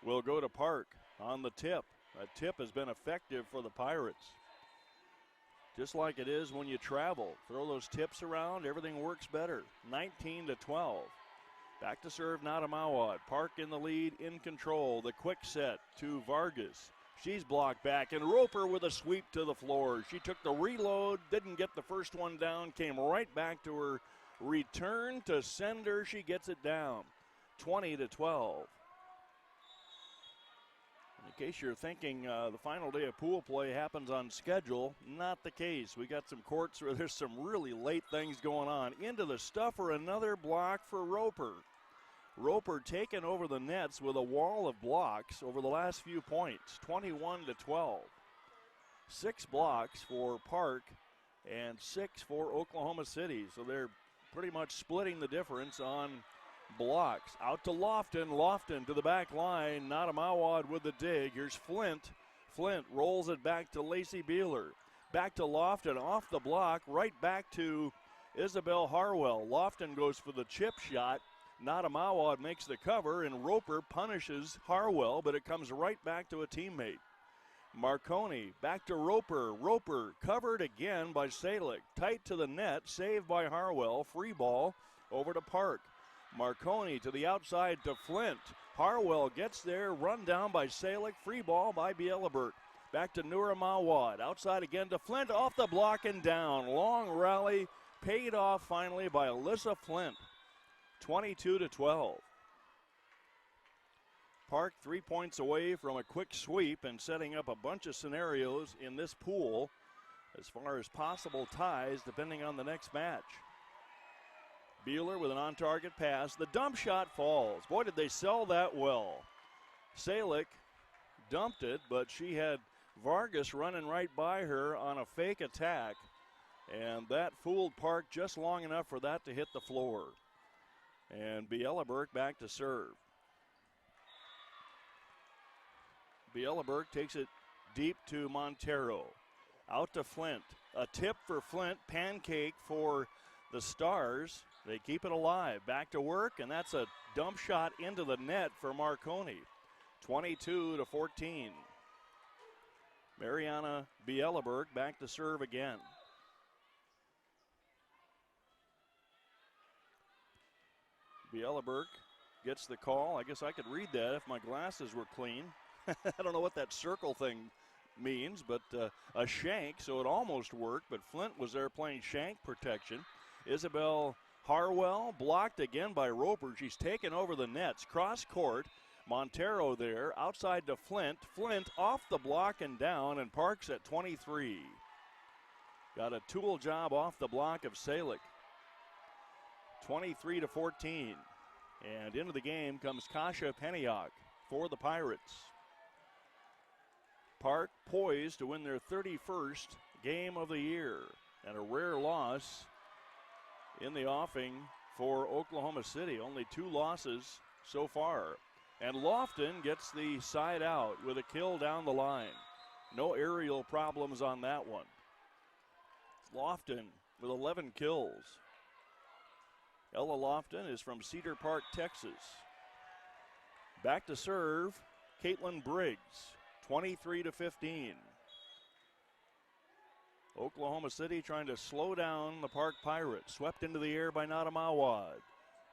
A: will go to Park on the tip. That tip has been effective for the Pirates. Just like it is when you travel. Throw those tips around, everything works better. 19-12. Back to serve Nada Meawad. Park in the lead, in control. The quick set to Vargas. She's blocked back, and Roper with a sweep to the floor. She took the reload, didn't get the first one down, came right back to her return to sender. She gets it down. 20-12. In case you're thinking the final day of pool play happens on schedule, not the case. We got some courts where there's some really late things going on. Into the stuffer, another block for Roper. Roper taken over the nets with a wall of blocks over the last few points, 21-12. 6 blocks for Park and 6 for Oklahoma City. So they're pretty much splitting the difference on blocks. Out to Lofton. Lofton to the back line. Nada Meawad with the dig. Here's Flint. Flint rolls it back to Lacey Beeler. Back to Lofton off the block. Right back to Isabel Harwell. Lofton goes for the chip shot. Nada Meawad makes the cover, and Roper punishes Harwell, but it comes right back to a teammate. Marconi back to Roper. Roper covered again by Salick. Tight to the net, saved by Harwell. Free ball over to Park. Marconi to the outside to Flint. Harwell gets there, run down by Salick. Free ball by Bielaberg. Back to Noura Meawad. Outside again to Flint, off the block and down. Long rally, paid off finally by Alissa Flint. 22-12. Park 3 points away from a quick sweep and setting up a bunch of scenarios in this pool as far as possible ties depending on the next match. Beeler with an on-target pass. The dump shot falls. Boy, did they sell that well. Salick dumped it, but she had Vargas running right by her on a fake attack, and that fooled Park just long enough for that to hit the floor. And Bielaberg back to serve. Bielaberg takes it deep to Montero. Out to Flint. A tip for Flint. Pancake for the Stars. They keep it alive. Back to work, and that's a dump shot into the net for Marconi. 22-14. Mariana Bielaberg back to serve again. Bielaberg gets the call. I guess I could read that if my glasses were clean. I don't know what that circle thing means, but a shank, so it almost worked, but Flint was there playing shank protection. Isabel Harwell blocked again by Roper. She's taken over the nets, cross court. Montero there, outside to Flint. Flint off the block and down, and Parks at 23. Got a tool job off the block of Salick. 23-14. And into the game comes Kasha Peniak for the Pirates. Park poised to win their 31st game of the year, and a rare loss in the offing for Oklahoma City. Only 2 losses so far. And Lofton gets the side out with a kill down the line. No aerial problems on that one. Lofton with 11 kills. Ella Lofton is from Cedar Park, Texas. Back to serve, Caitlin Briggs, 23-15. Oklahoma City trying to slow down the Park Pirates. Swept into the air by Meawad.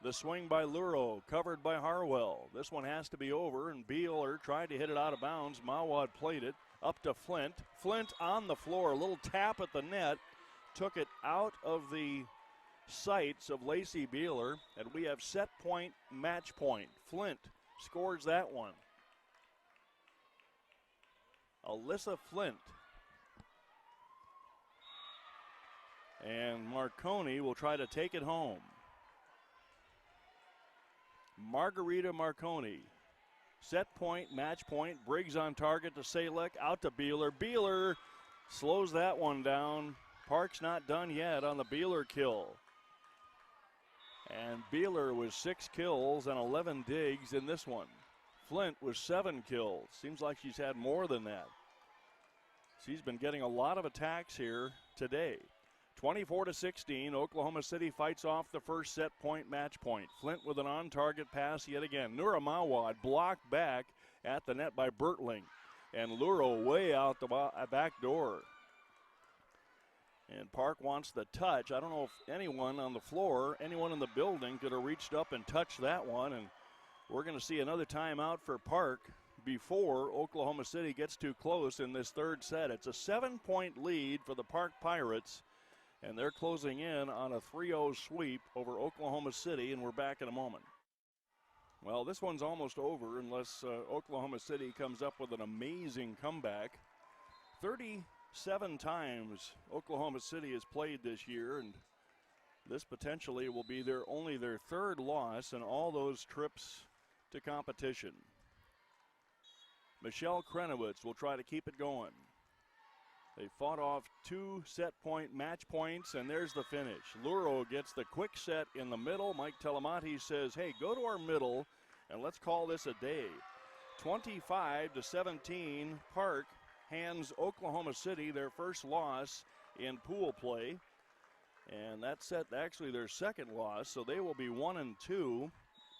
A: The swing by Luro, covered by Harwell. This one has to be over, and Beeler tried to hit it out of bounds. Meawad played it up to Flint. Flint on the floor, a little tap at the net. Took it out of the sights of Lacey Beeler, and we have set point, match point. Flint scores that one. Alissa Flint. And Marconi will try to take it home. Margherita Marconi. Set point, match point. Briggs on target to Salick, out to Beeler. Beeler slows that one down. Park's not done yet on the Beeler kill. And Beeler was 6 kills and 11 digs in this one. Flint was 7 kills. Seems like she's had more than that. She's been getting a lot of attacks here today. 24-16, Oklahoma City fights off the first set point, match point. Flint with an on-target pass yet again. Noura Meawad blocked back at the net by Bertling. And Luro way out the back door. And Park wants the touch. I don't know if anyone on the floor, anyone in the building could have reached up and touched that one. And we're going to see another timeout for Park before Oklahoma City gets too close in this third set. It's a 7-point lead for the Park Pirates, and they're closing in on a 3-0 sweep over Oklahoma City, and we're back in a moment. Well, this one's almost over unless Oklahoma City comes up with an amazing comeback. 37 times Oklahoma City has played this year, and this potentially will be only their third loss in all those trips to competition. Michelle Krenowitz will try to keep it going. They fought off 2 set point match points, and there's the finish. Luro gets the quick set in the middle. Mike Talamantes says, hey, go to our middle, and let's call this a day. 25-17, Park hands Oklahoma City their first loss in pool play. And that set actually their second loss, so they will be 1-2.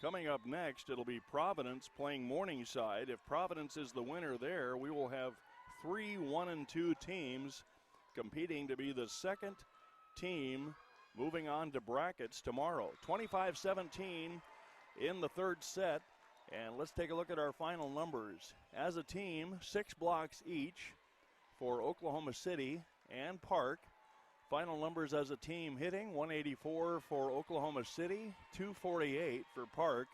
A: Coming up next, it'll be Providence playing Morningside. If Providence is the winner there, we will have 3 1-2 teams competing to be the second team moving on to brackets tomorrow. 25-17 in the third set. And let's take a look at our final numbers. As a team, 6 blocks each for Oklahoma City and Park. Final numbers as a team hitting, 184 for Oklahoma City, 248 for Park.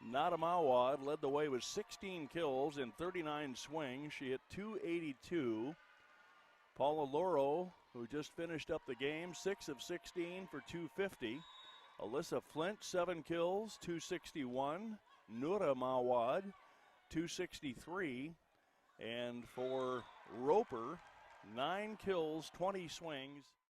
A: Nada Meawad led the way with 16 kills in 39 swings. She hit 282. Paula Luro, who just finished up the game, 6 of 16 for 250. Alissa Flint, 7 kills, 261. Noura Meawad, 263. And for Roper, 9 kills, 20 swings.